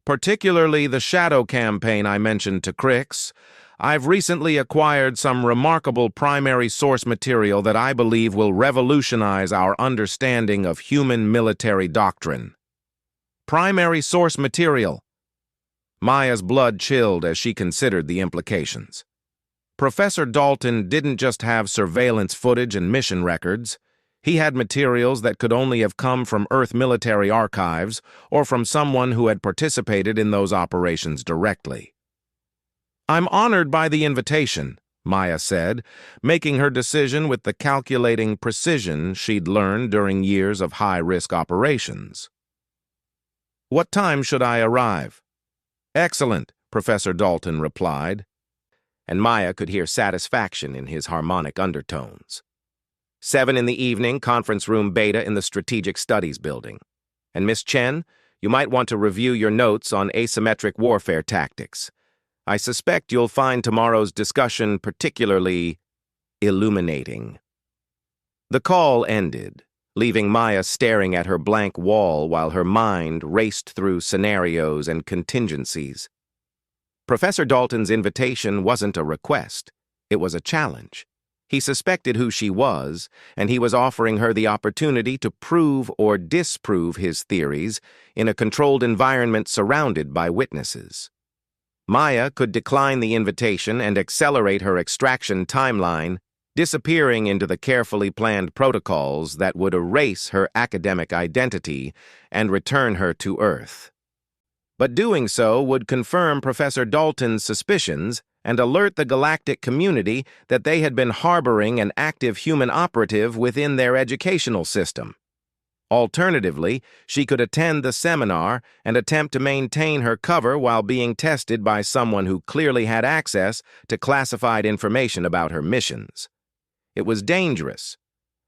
"Particularly the Shadow campaign I mentioned to Crix. I've recently acquired some remarkable primary source material that I believe will revolutionize our understanding of human military doctrine." Primary source material. Maya's blood chilled as she considered the implications. Professor Dalton didn't just have surveillance footage and mission records. He had materials that could only have come from Earth military archives or from someone who had participated in those operations directly. "I'm honored by the invitation," Maya said, making her decision with the calculating precision she'd learned during years of high-risk operations. "What time should I arrive?" "Excellent," Professor Dalton replied, and Maya could hear satisfaction in his harmonic undertones. 7 in the evening, conference room Beta in the Strategic Studies building. And Miss Chen, you might want to review your notes on asymmetric warfare tactics. I suspect you'll find tomorrow's discussion particularly illuminating. The call ended, leaving Maya staring at her blank wall while her mind raced through scenarios and contingencies. Professor Dalton's invitation wasn't a request, it was a challenge. He suspected who she was, and he was offering her the opportunity to prove or disprove his theories in a controlled environment surrounded by witnesses. Maya could decline the invitation and accelerate her extraction timeline, disappearing into the carefully planned protocols that would erase her academic identity and return her to Earth. But doing so would confirm Professor Dalton's suspicions and alert the galactic community that they had been harboring an active human operative within their educational system. Alternatively, she could attend the seminar and attempt to maintain her cover while being tested by someone who clearly had access to classified information about her missions. It was dangerous,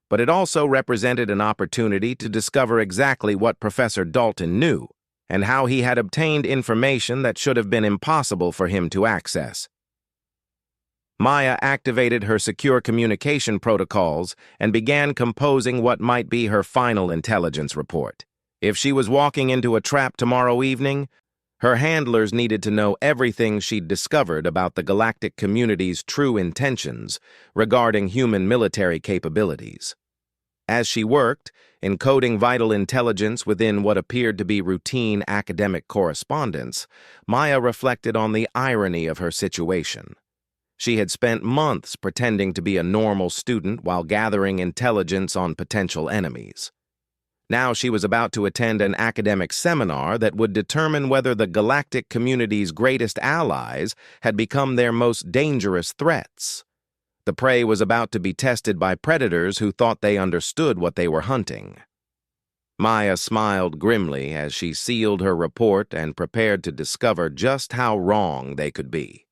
but it also represented an opportunity to discover exactly what Professor Dalton knew and how he had obtained information that should have been impossible for him to access. Maya activated her secure communication protocols and began composing what might be her final intelligence report. If she was walking into a trap tomorrow evening, her handlers needed to know everything she'd discovered about the galactic community's true intentions regarding human military capabilities. As she worked, encoding vital intelligence within what appeared to be routine academic correspondence, Maya reflected on the irony of her situation. She had spent months pretending to be a normal student while gathering intelligence on potential enemies. Now she was about to attend an academic seminar that would determine whether the galactic community's greatest allies had become their most dangerous threats. The prey was about to be tested by predators who thought they understood what they were hunting. Maya smiled grimly as she sealed her report and prepared to discover just how wrong they could be.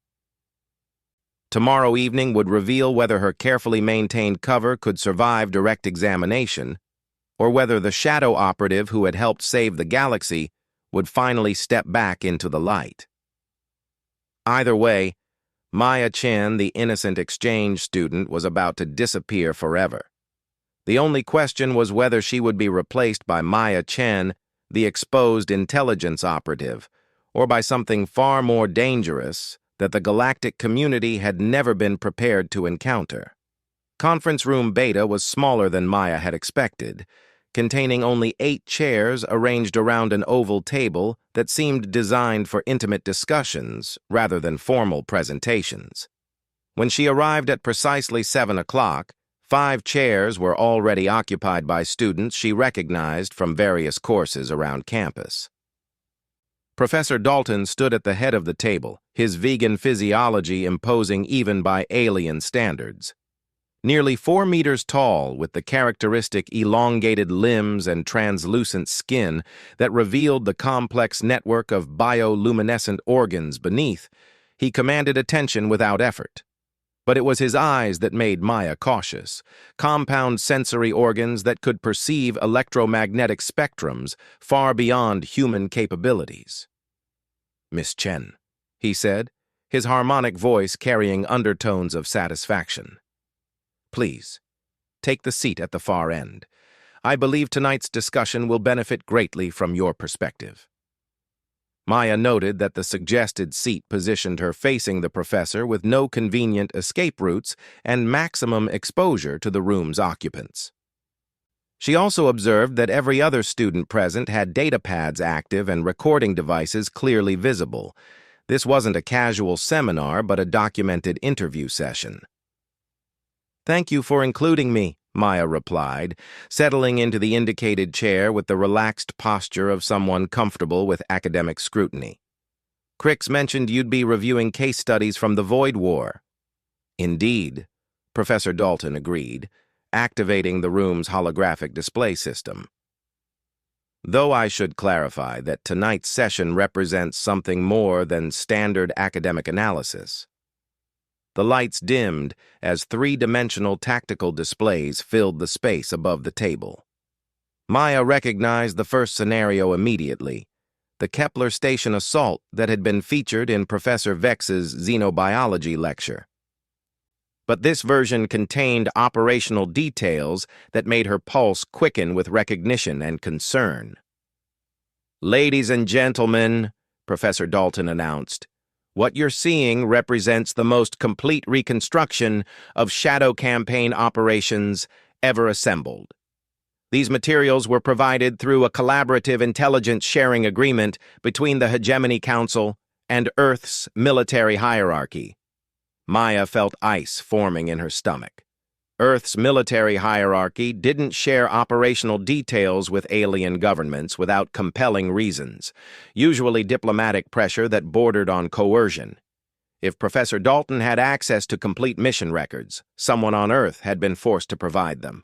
Tomorrow evening would reveal whether her carefully maintained cover could survive direct examination, or whether the shadow operative who had helped save the galaxy would finally step back into the light. Either way, Maya Chen, the innocent exchange student, was about to disappear forever. The only question was whether she would be replaced by Maya Chen, the exposed intelligence operative, or by something far more dangerous that the galactic community had never been prepared to encounter. Conference room Beta was smaller than Maya had expected, containing only 8 chairs arranged around an oval table that seemed designed for intimate discussions rather than formal presentations. When she arrived at precisely 7 o'clock, 5 chairs were already occupied by students she recognized from various courses around campus. Professor Dalton stood at the head of the table, his vegan physiology imposing even by alien standards. Nearly 4 meters tall, with the characteristic elongated limbs and translucent skin that revealed the complex network of bioluminescent organs beneath, he commanded attention without effort. But it was his eyes that made Maya cautious, compound sensory organs that could perceive electromagnetic spectrums far beyond human capabilities. "Miss Chen," he said, his harmonic voice carrying undertones of satisfaction. "Please, take the seat at the far end. I believe tonight's discussion will benefit greatly from your perspective." Maya noted that the suggested seat positioned her facing the professor with no convenient escape routes and maximum exposure to the room's occupants. She also observed that every other student present had data pads active and recording devices clearly visible. This wasn't a casual seminar, but a documented interview session. "Thank you for including me," Maya replied, settling into the indicated chair with the relaxed posture of someone comfortable with academic scrutiny. "Crix mentioned you'd be reviewing case studies from the Void War." "Indeed," Professor Dalton agreed, activating the room's holographic display system. "Though I should clarify that tonight's session represents something more than standard academic analysis." The lights dimmed as 3-dimensional tactical displays filled the space above the table. Maya recognized the first scenario immediately, the Kepler Station assault that had been featured in Professor Vex's xenobiology lecture. But this version contained operational details that made her pulse quicken with recognition and concern. "Ladies and gentlemen," Professor Dalton announced, "what you're seeing represents the most complete reconstruction of shadow campaign operations ever assembled. These materials were provided through a collaborative intelligence sharing agreement between the Hegemony Council and Earth's military hierarchy." Maya felt ice forming in her stomach. Earth's military hierarchy didn't share operational details with alien governments without compelling reasons, usually diplomatic pressure that bordered on coercion. If Professor Dalton had access to complete mission records, someone on Earth had been forced to provide them.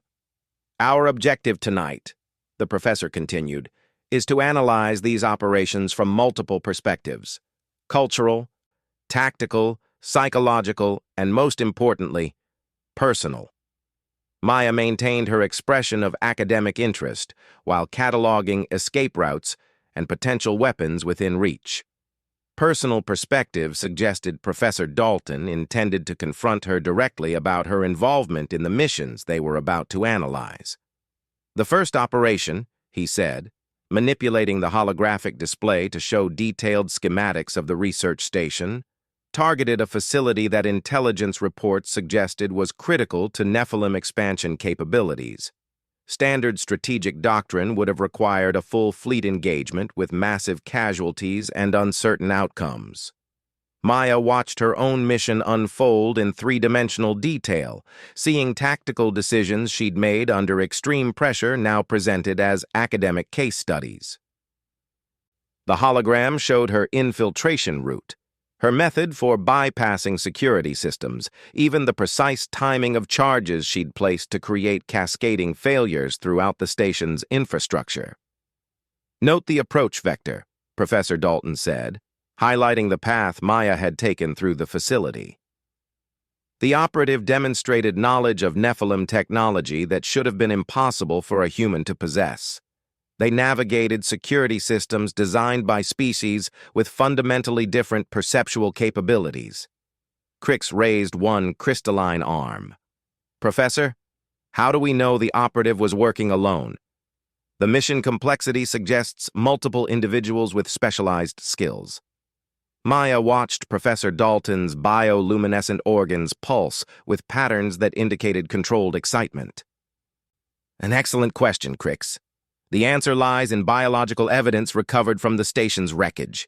"Our objective tonight," the professor continued, "is to analyze these operations from multiple perspectives: cultural, tactical, psychological, and most importantly, personal." Maya maintained her expression of academic interest while cataloging escape routes and potential weapons within reach. Personal perspective suggested Professor Dalton intended to confront her directly about her involvement in the missions they were about to analyze. "The first operation," he said, manipulating the holographic display to show detailed schematics of the research station, targeted a facility that intelligence reports suggested was critical to Nephilim expansion capabilities. Standard strategic doctrine would have required a full fleet engagement with massive casualties and uncertain outcomes. Maya watched her own mission unfold in 3-dimensional detail, seeing tactical decisions she'd made under extreme pressure now presented as academic case studies. The hologram showed her infiltration route, her method for bypassing security systems, even the precise timing of charges she'd placed to create cascading failures throughout the station's infrastructure. "Note the approach vector," Professor Dalton said, highlighting the path Maya had taken through the facility. The operative demonstrated knowledge of Nephilim technology that should have been impossible for a human to possess. They navigated security systems designed by species with fundamentally different perceptual capabilities. Crix raised one crystalline arm. "Professor, how do we know the operative was working alone? The mission complexity suggests multiple individuals with specialized skills." Maya watched Professor Dalton's bioluminescent organs pulse with patterns that indicated controlled excitement. An excellent question, Crix. The answer lies in biological evidence recovered from the station's wreckage.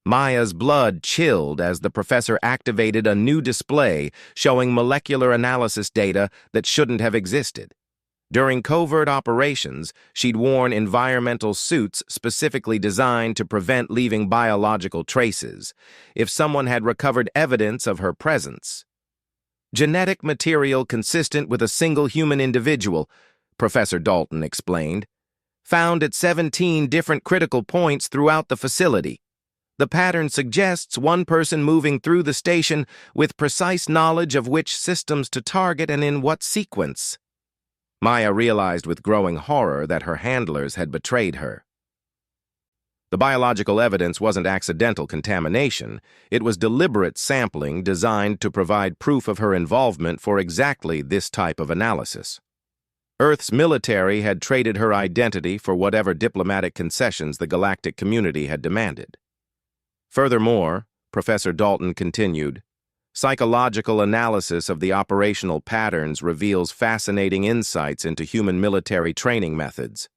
Maya's blood chilled as the professor activated a new display showing molecular analysis data that shouldn't have existed. During covert operations, she'd worn environmental suits specifically designed to prevent leaving biological traces. If someone had recovered evidence of her presence, genetic material consistent with a single human individual, Professor Dalton explained, found at 17 different critical points throughout the facility. The pattern suggests one person moving through the station with precise knowledge of which systems to target and in what sequence. Maya realized with growing horror that her handlers had betrayed her. The biological evidence wasn't accidental contamination. It was deliberate sampling designed to provide proof of her involvement for exactly this type of analysis. Earth's military had traded her identity for whatever diplomatic concessions the galactic community had demanded. Furthermore, Professor Dalton continued, psychological analysis of the operational patterns reveals fascinating insights into human military training methods.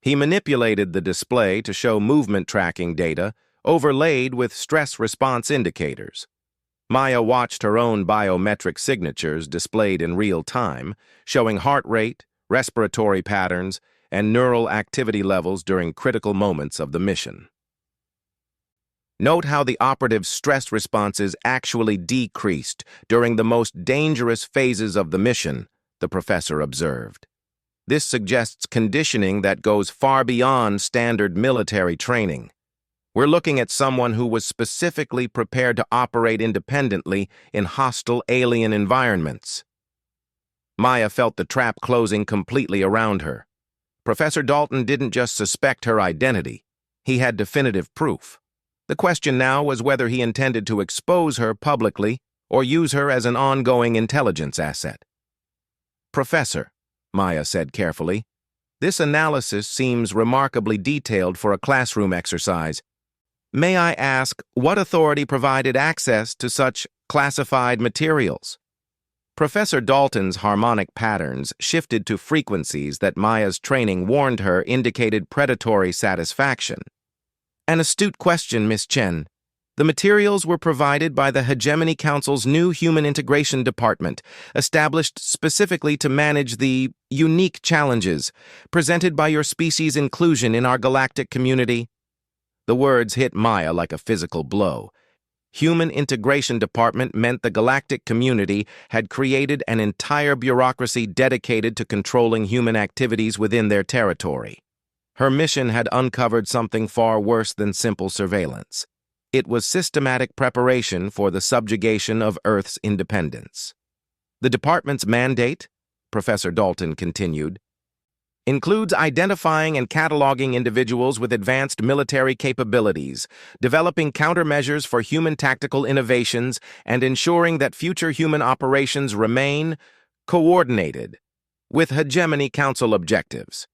He manipulated the display to show movement tracking data overlaid with stress response indicators. Maya watched her own biometric signatures displayed in real time, showing heart rate, respiratory patterns, and neural activity levels during critical moments of the mission. Note how the operative's stress responses actually decreased during the most dangerous phases of the mission, the professor observed. This suggests conditioning that goes far beyond standard military training. We're looking at someone who was specifically prepared to operate independently in hostile alien environments. Maya felt the trap closing completely around her. Professor Dalton didn't just suspect her identity. He had definitive proof. The question now was whether he intended to expose her publicly or use her as an ongoing intelligence asset. Professor, Maya said carefully, this analysis seems remarkably detailed for a classroom exercise. May I ask what authority provided access to such classified materials? Professor Dalton's harmonic patterns shifted to frequencies that Maya's training warned her indicated predatory satisfaction. An astute question, Miss Chen. The materials were provided by the Hegemony Council's new Human Integration Department, established specifically to manage the unique challenges presented by your species' inclusion in our galactic community. The words hit Maya like a physical blow. Human Integration Department meant the galactic community had created an entire bureaucracy dedicated to controlling human activities within their territory. Her mission had uncovered something far worse than simple surveillance. It was systematic preparation for the subjugation of Earth's independence. The department's mandate, Professor Dalton continued, includes identifying and cataloging individuals with advanced military capabilities, developing countermeasures for human tactical innovations, and ensuring that future human operations remain coordinated with Hegemony Council objectives.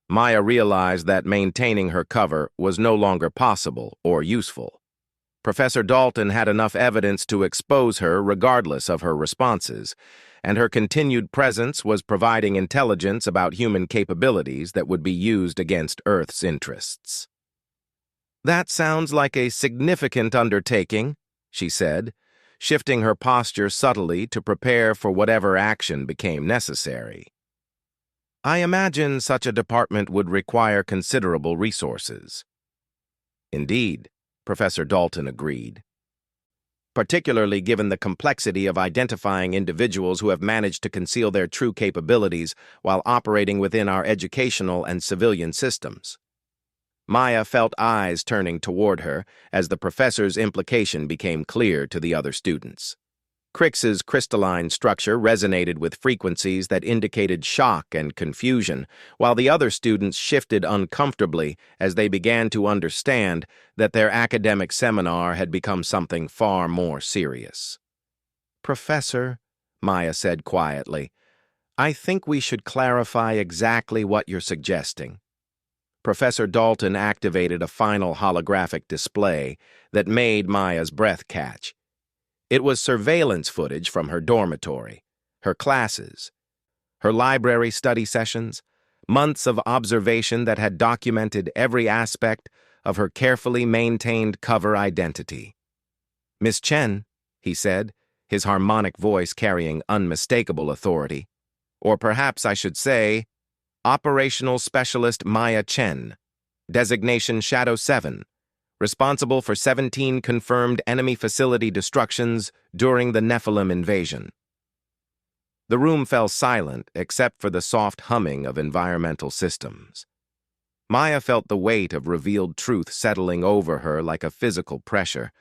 Maya realized that maintaining her cover was no longer possible or useful. Professor Dalton had enough evidence to expose her regardless of her responses, and her continued presence was providing intelligence about human capabilities that would be used against Earth's interests. That sounds like a significant undertaking, she said, shifting her posture subtly to prepare for whatever action became necessary. I imagine such a department would require considerable resources. Indeed, Professor Dalton agreed. Particularly given the complexity of identifying individuals who have managed to conceal their true capabilities while operating within our educational and civilian systems. Maya felt eyes turning toward her as the professor's implication became clear to the other students. Crix's crystalline structure resonated with frequencies that indicated shock and confusion, while the other students shifted uncomfortably as they began to understand that their academic seminar had become something far more serious. Professor, Maya said quietly, I think we should clarify exactly what you're suggesting. Professor Dalton activated a final holographic display that made Maya's breath catch. It was surveillance footage from her dormitory, her classes, her library study sessions, months of observation that had documented every aspect of her carefully maintained cover identity. "Miss Chen," he said, his harmonic voice carrying unmistakable authority. "Or perhaps I should say, Operational Specialist Maya Chen, designation Shadow 7, responsible for 17 confirmed enemy facility destructions during the Nephilim invasion." The room fell silent except for the soft humming of environmental systems. Maya felt the weight of revealed truth settling over her like a physical pressure,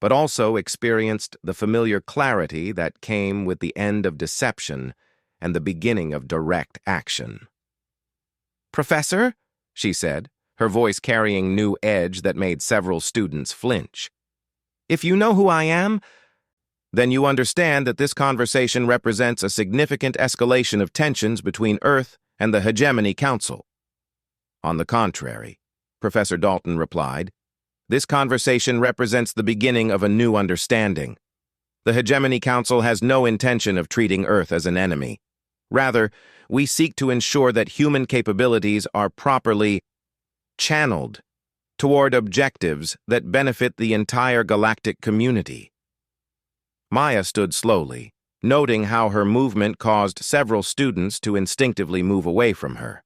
but also experienced the familiar clarity that came with the end of deception and the beginning of direct action. "Professor," she said, her voice carrying new edge that made several students flinch, "if you know who I am, then you understand that this conversation represents a significant escalation of tensions between Earth and the Hegemony Council." "On the contrary," Professor Dalton replied, "this conversation represents the beginning of a new understanding. The Hegemony Council has no intention of treating Earth as an enemy. Rather, we seek to ensure that human capabilities are properly channeled toward objectives that benefit the entire galactic community." Maya stood slowly, noting how her movement caused several students to instinctively move away from her.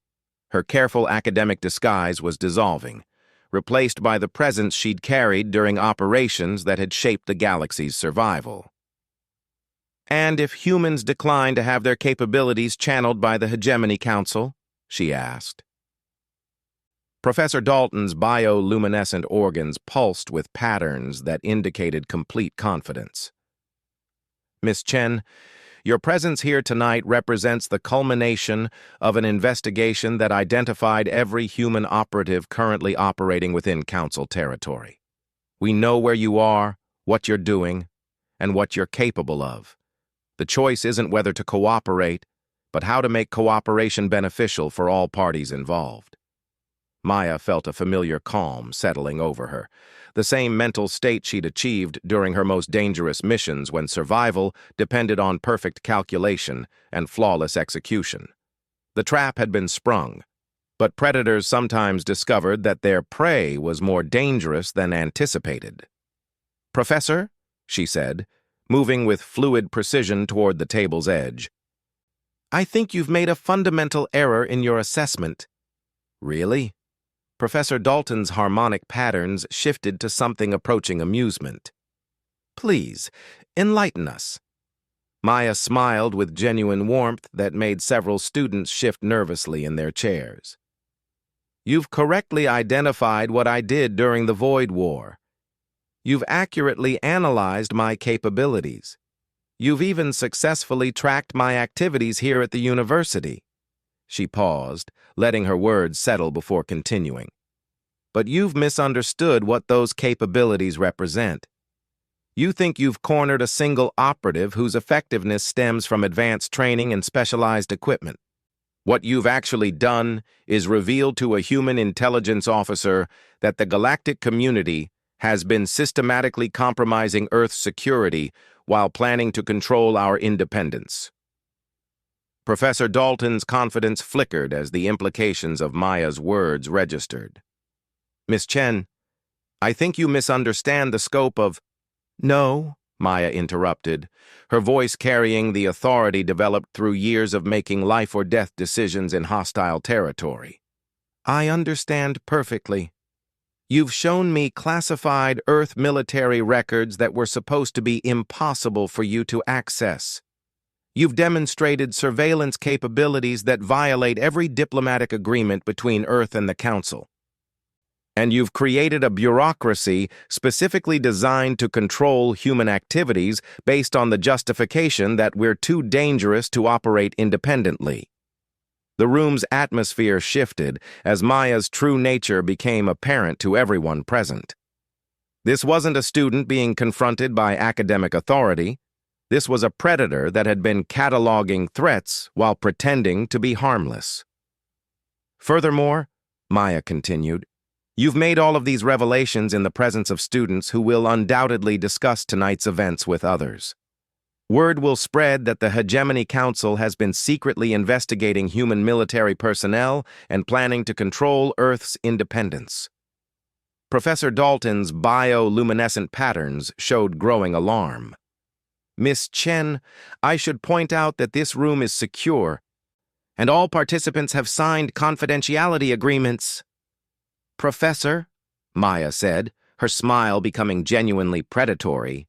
Her careful academic disguise was dissolving, replaced by the presence she'd carried during operations that had shaped the galaxy's survival. "And if humans decline to have their capabilities channeled by the Hegemony Council?" she asked. Professor Dalton's bioluminescent organs pulsed with patterns that indicated complete confidence. "Miss Chen, your presence here tonight represents the culmination of an investigation that identified every human operative currently operating within Council territory. We know where you are, what you're doing, and what you're capable of. The choice isn't whether to cooperate, but how to make cooperation beneficial for all parties involved." Maya felt a familiar calm settling over her, the same mental state she'd achieved during her most dangerous missions when survival depended on perfect calculation and flawless execution. The trap had been sprung, but predators sometimes discovered that their prey was more dangerous than anticipated. "Professor," she said, moving with fluid precision toward the table's edge, "I think you've made a fundamental error in your assessment." "Really?" Professor Dalton's harmonic patterns shifted to something approaching amusement. "Please, enlighten us." Maya smiled with genuine warmth that made several students shift nervously in their chairs. "You've correctly identified what I did during the Void War. You've accurately analyzed my capabilities. You've even successfully tracked my activities here at the university." She paused, letting her words settle before continuing. "But you've misunderstood what those capabilities represent. You think you've cornered a single operative whose effectiveness stems from advanced training and specialized equipment. What you've actually done is revealed to a human intelligence officer that the galactic community has been systematically compromising Earth's security while planning to control our independence." Professor Dalton's confidence flickered as the implications of Maya's words registered. "Miss Chen, I think you misunderstand the scope of—" "No," Maya interrupted, her voice carrying the authority developed through years of making life-or-death decisions in hostile territory. "I understand perfectly. You've shown me classified Earth military records that were supposed to be impossible for you to access. You've demonstrated surveillance capabilities that violate every diplomatic agreement between Earth and the Council. And you've created a bureaucracy specifically designed to control human activities based on the justification that we're too dangerous to operate independently." The room's atmosphere shifted as Maya's true nature became apparent to everyone present. This wasn't a student being confronted by academic authority. This was a predator that had been cataloging threats while pretending to be harmless. "Furthermore," Maya continued, "you've made all of these revelations in the presence of students who will undoubtedly discuss tonight's events with others. Word will spread that the Hegemony Council has been secretly investigating human military personnel and planning to control Earth's independence. Professor Dalton's bioluminescent patterns showed growing alarm. Miss Chen, I should point out that this room is secure, and all participants have signed confidentiality agreements. Professor, Maya said, her smile becoming genuinely predatory,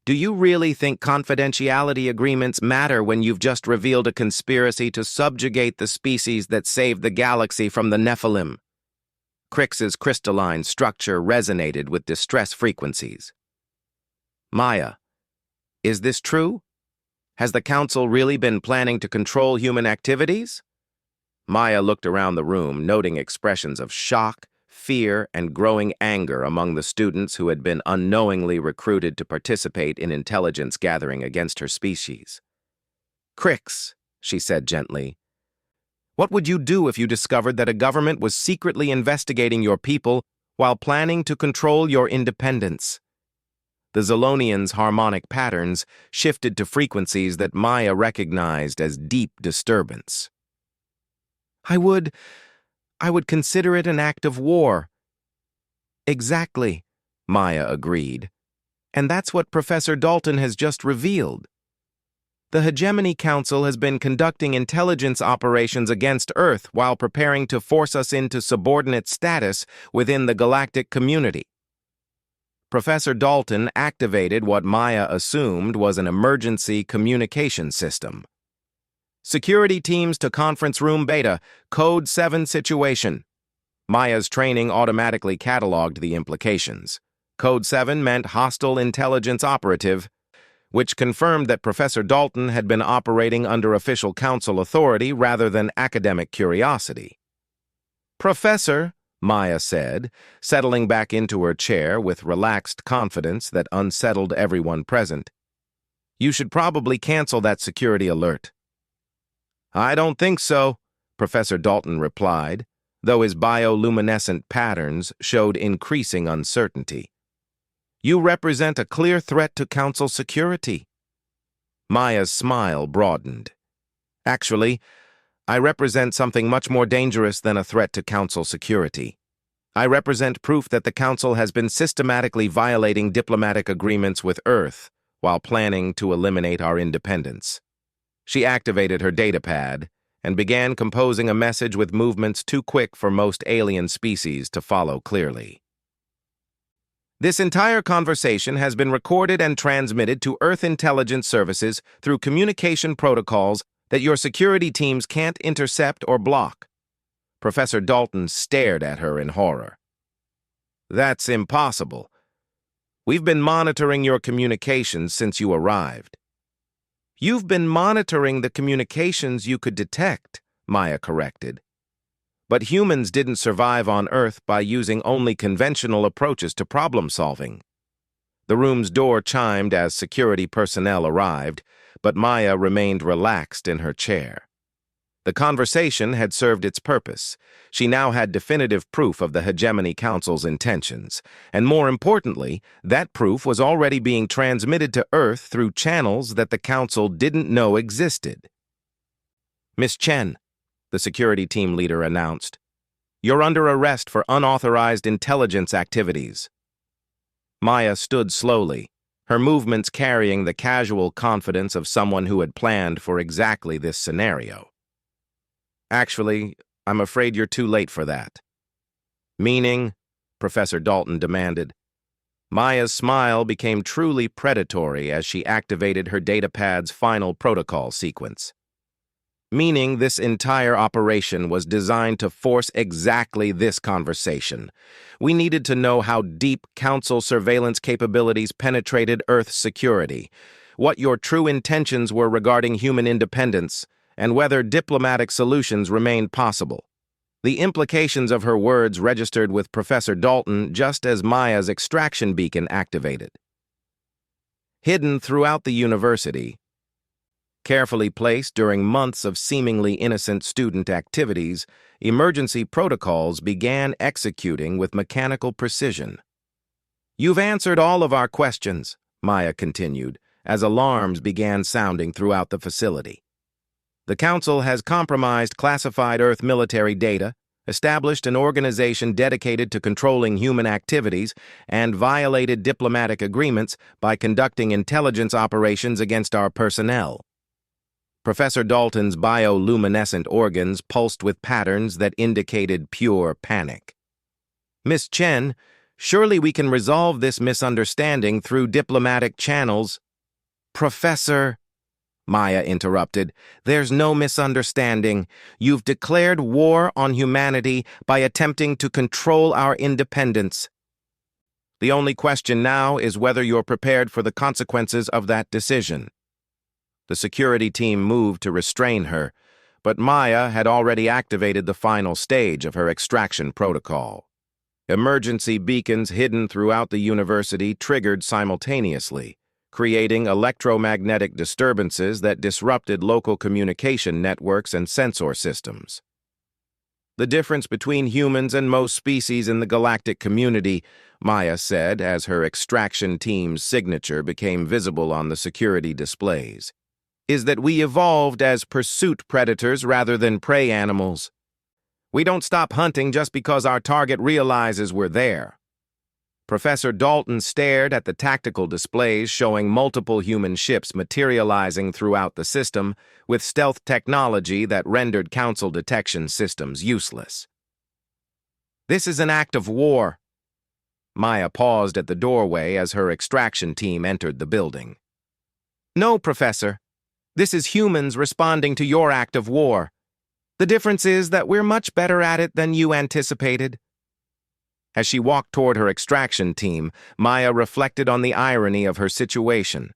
do you really think confidentiality agreements matter when you've just revealed a conspiracy to subjugate the species that saved the galaxy from the Nephilim? Crix's crystalline structure resonated with distress frequencies. Maya, is this true? Has the Council really been planning to control human activities? Maya looked around the room, noting expressions of shock, fear, and growing anger among the students who had been unknowingly recruited to participate in intelligence gathering against her species. Crix, she said gently, what would you do if you discovered that a government was secretly investigating your people while planning to control your independence? The Zolonians' harmonic patterns shifted to frequencies that Maya recognized as deep disturbance. I would consider it an act of war. Exactly, Maya agreed. And that's what Professor Dalton has just revealed. The Hegemony Council has been conducting intelligence operations against Earth while preparing to force us into subordinate status within the galactic community. Professor Dalton activated what Maya assumed was an emergency communication system. Security teams to conference room beta, code 7 situation. Maya's training automatically cataloged the implications. Code 7 meant hostile intelligence operative, which confirmed that Professor Dalton had been operating under official council authority rather than academic curiosity. Professor, Maya said, settling back into her chair with relaxed confidence that unsettled everyone present, you should probably cancel that security alert. I don't think so, Professor Dalton replied, though his bioluminescent patterns showed increasing uncertainty. You represent a clear threat to Council security. Maya's smile broadened. Actually, I represent something much more dangerous than a threat to Council security. I represent proof that the Council has been systematically violating diplomatic agreements with Earth while planning to eliminate our independence. She activated her datapad and began composing a message with movements too quick for most alien species to follow clearly. This entire conversation has been recorded and transmitted to Earth intelligence services through communication protocols that your security teams can't intercept or block. Professor Dalton stared at her in horror. That's impossible. We've been monitoring your communications since you arrived. You've been monitoring the communications you could detect, Maya corrected. But humans didn't survive on Earth by using only conventional approaches to problem-solving. The room's door chimed as security personnel arrived, but Maya remained relaxed in her chair. The conversation had served its purpose. She now had definitive proof of the Hegemony Council's intentions, and more importantly, that proof was already being transmitted to Earth through channels that the Council didn't know existed. Miss Chen, the security team leader announced, you're under arrest for unauthorized intelligence activities. Maya stood slowly, her movements carrying the casual confidence of someone who had planned for exactly this scenario. Actually, I'm afraid you're too late for that. Meaning, Professor Dalton demanded. Maya's smile became truly predatory as she activated her datapad's final protocol sequence. Meaning this entire operation was designed to force exactly this conversation. We needed to know how deep Council surveillance capabilities penetrated Earth's security, what your true intentions were regarding human independence, and whether diplomatic solutions remained possible. The implications of her words registered with Professor Dalton just as Maya's extraction beacon activated. Hidden throughout the university, carefully placed during months of seemingly innocent student activities, emergency protocols began executing with mechanical precision. You've answered all of our questions, Maya continued, as alarms began sounding throughout the facility. The Council has compromised classified Earth military data, established an organization dedicated to controlling human activities, and violated diplomatic agreements by conducting intelligence operations against our personnel. Professor Dalton's bioluminescent organs pulsed with patterns that indicated pure panic. Miss Chen, surely we can resolve this misunderstanding through diplomatic channels. Professor, Maya interrupted, there's no misunderstanding. You've declared war on humanity by attempting to control our independence. The only question now is whether you're prepared for the consequences of that decision. The security team moved to restrain her, but Maya had already activated the final stage of her extraction protocol. Emergency beacons hidden throughout the university triggered simultaneously, creating electromagnetic disturbances that disrupted local communication networks and sensor systems. The difference between humans and most species in the galactic community, Maya said as her extraction team's signature became visible on the security displays, is that we evolved as pursuit predators rather than prey animals. We don't stop hunting just because our target realizes we're there. Professor Dalton stared at the tactical displays showing multiple human ships materializing throughout the system with stealth technology that rendered Council detection systems useless. This is an act of war. Maya paused at the doorway as her extraction team entered the building. No, Professor. This is humans responding to your act of war. The difference is that we're much better at it than you anticipated. As she walked toward her extraction team, Maya reflected on the irony of her situation.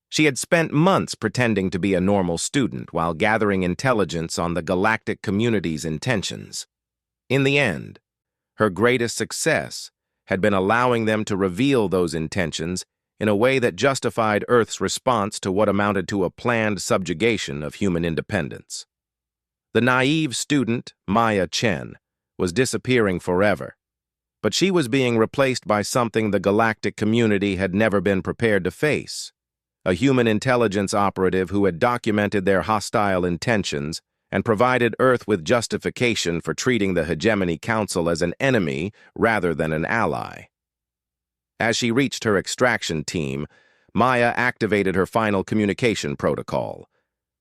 She had spent months pretending to be a normal student while gathering intelligence on the galactic community's intentions. In the end, her greatest success had been allowing them to reveal those intentions in a way that justified Earth's response to what amounted to a planned subjugation of human independence. The naive student, Maya Chen, was disappearing forever, but she was being replaced by something the galactic community had never been prepared to face, a human intelligence operative who had documented their hostile intentions and provided Earth with justification for treating the Hegemony Council as an enemy rather than an ally. As she reached her extraction team, Maya activated her final communication protocol.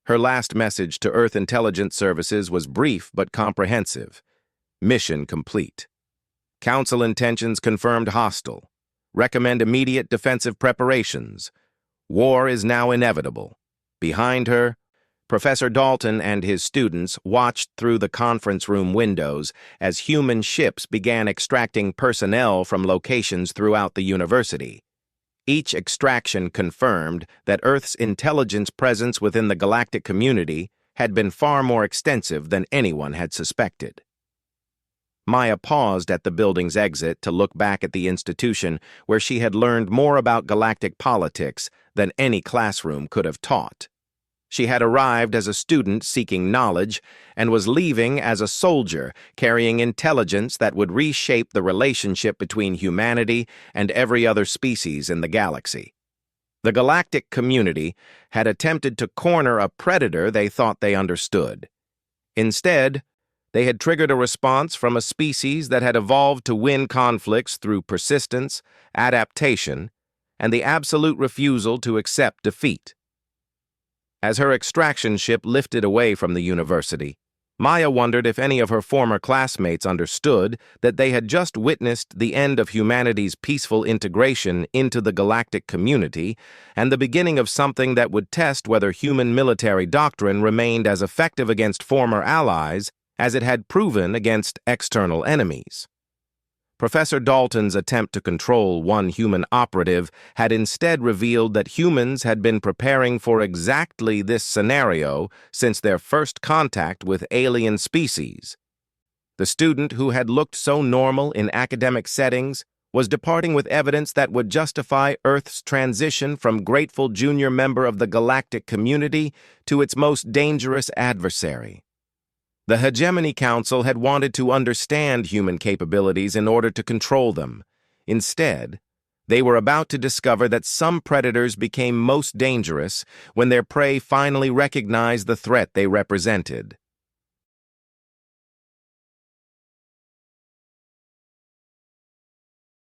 Her last message to Earth Intelligence Services was brief but comprehensive. Mission complete. Council intentions confirmed hostile. Recommend immediate defensive preparations. War is now inevitable. Behind her, Professor Dalton and his students watched through the conference room windows as human ships began extracting personnel from locations throughout the university. Each extraction confirmed that Earth's intelligence presence within the galactic community had been far more extensive than anyone had suspected. Maya paused at the building's exit to look back at the institution where she had learned more about galactic politics than any classroom could have taught. She had arrived as a student seeking knowledge and was leaving as a soldier carrying intelligence that would reshape the relationship between humanity and every other species in the galaxy. The galactic community had attempted to corner a predator they thought they understood. Instead, they had triggered a response from a species that had evolved to win conflicts through persistence, adaptation, and the absolute refusal to accept defeat. As her extraction ship lifted away from the university, Maya wondered if any of her former classmates understood that they had just witnessed the end of humanity's peaceful integration into the galactic community and the beginning of something that would test whether human military doctrine remained as effective against former allies as it had proven against external enemies. Professor Dalton's attempt to control one human operative had instead revealed that humans had been preparing for exactly this scenario since their first contact with alien species. The student who had looked so normal in academic settings was departing with evidence that would justify Earth's transition from grateful junior member of the galactic community to its most dangerous adversary. The Hegemony Council had wanted to understand human capabilities in order to control them. Instead, They were about to discover that some predators became most dangerous when their prey finally recognized the threat they represented.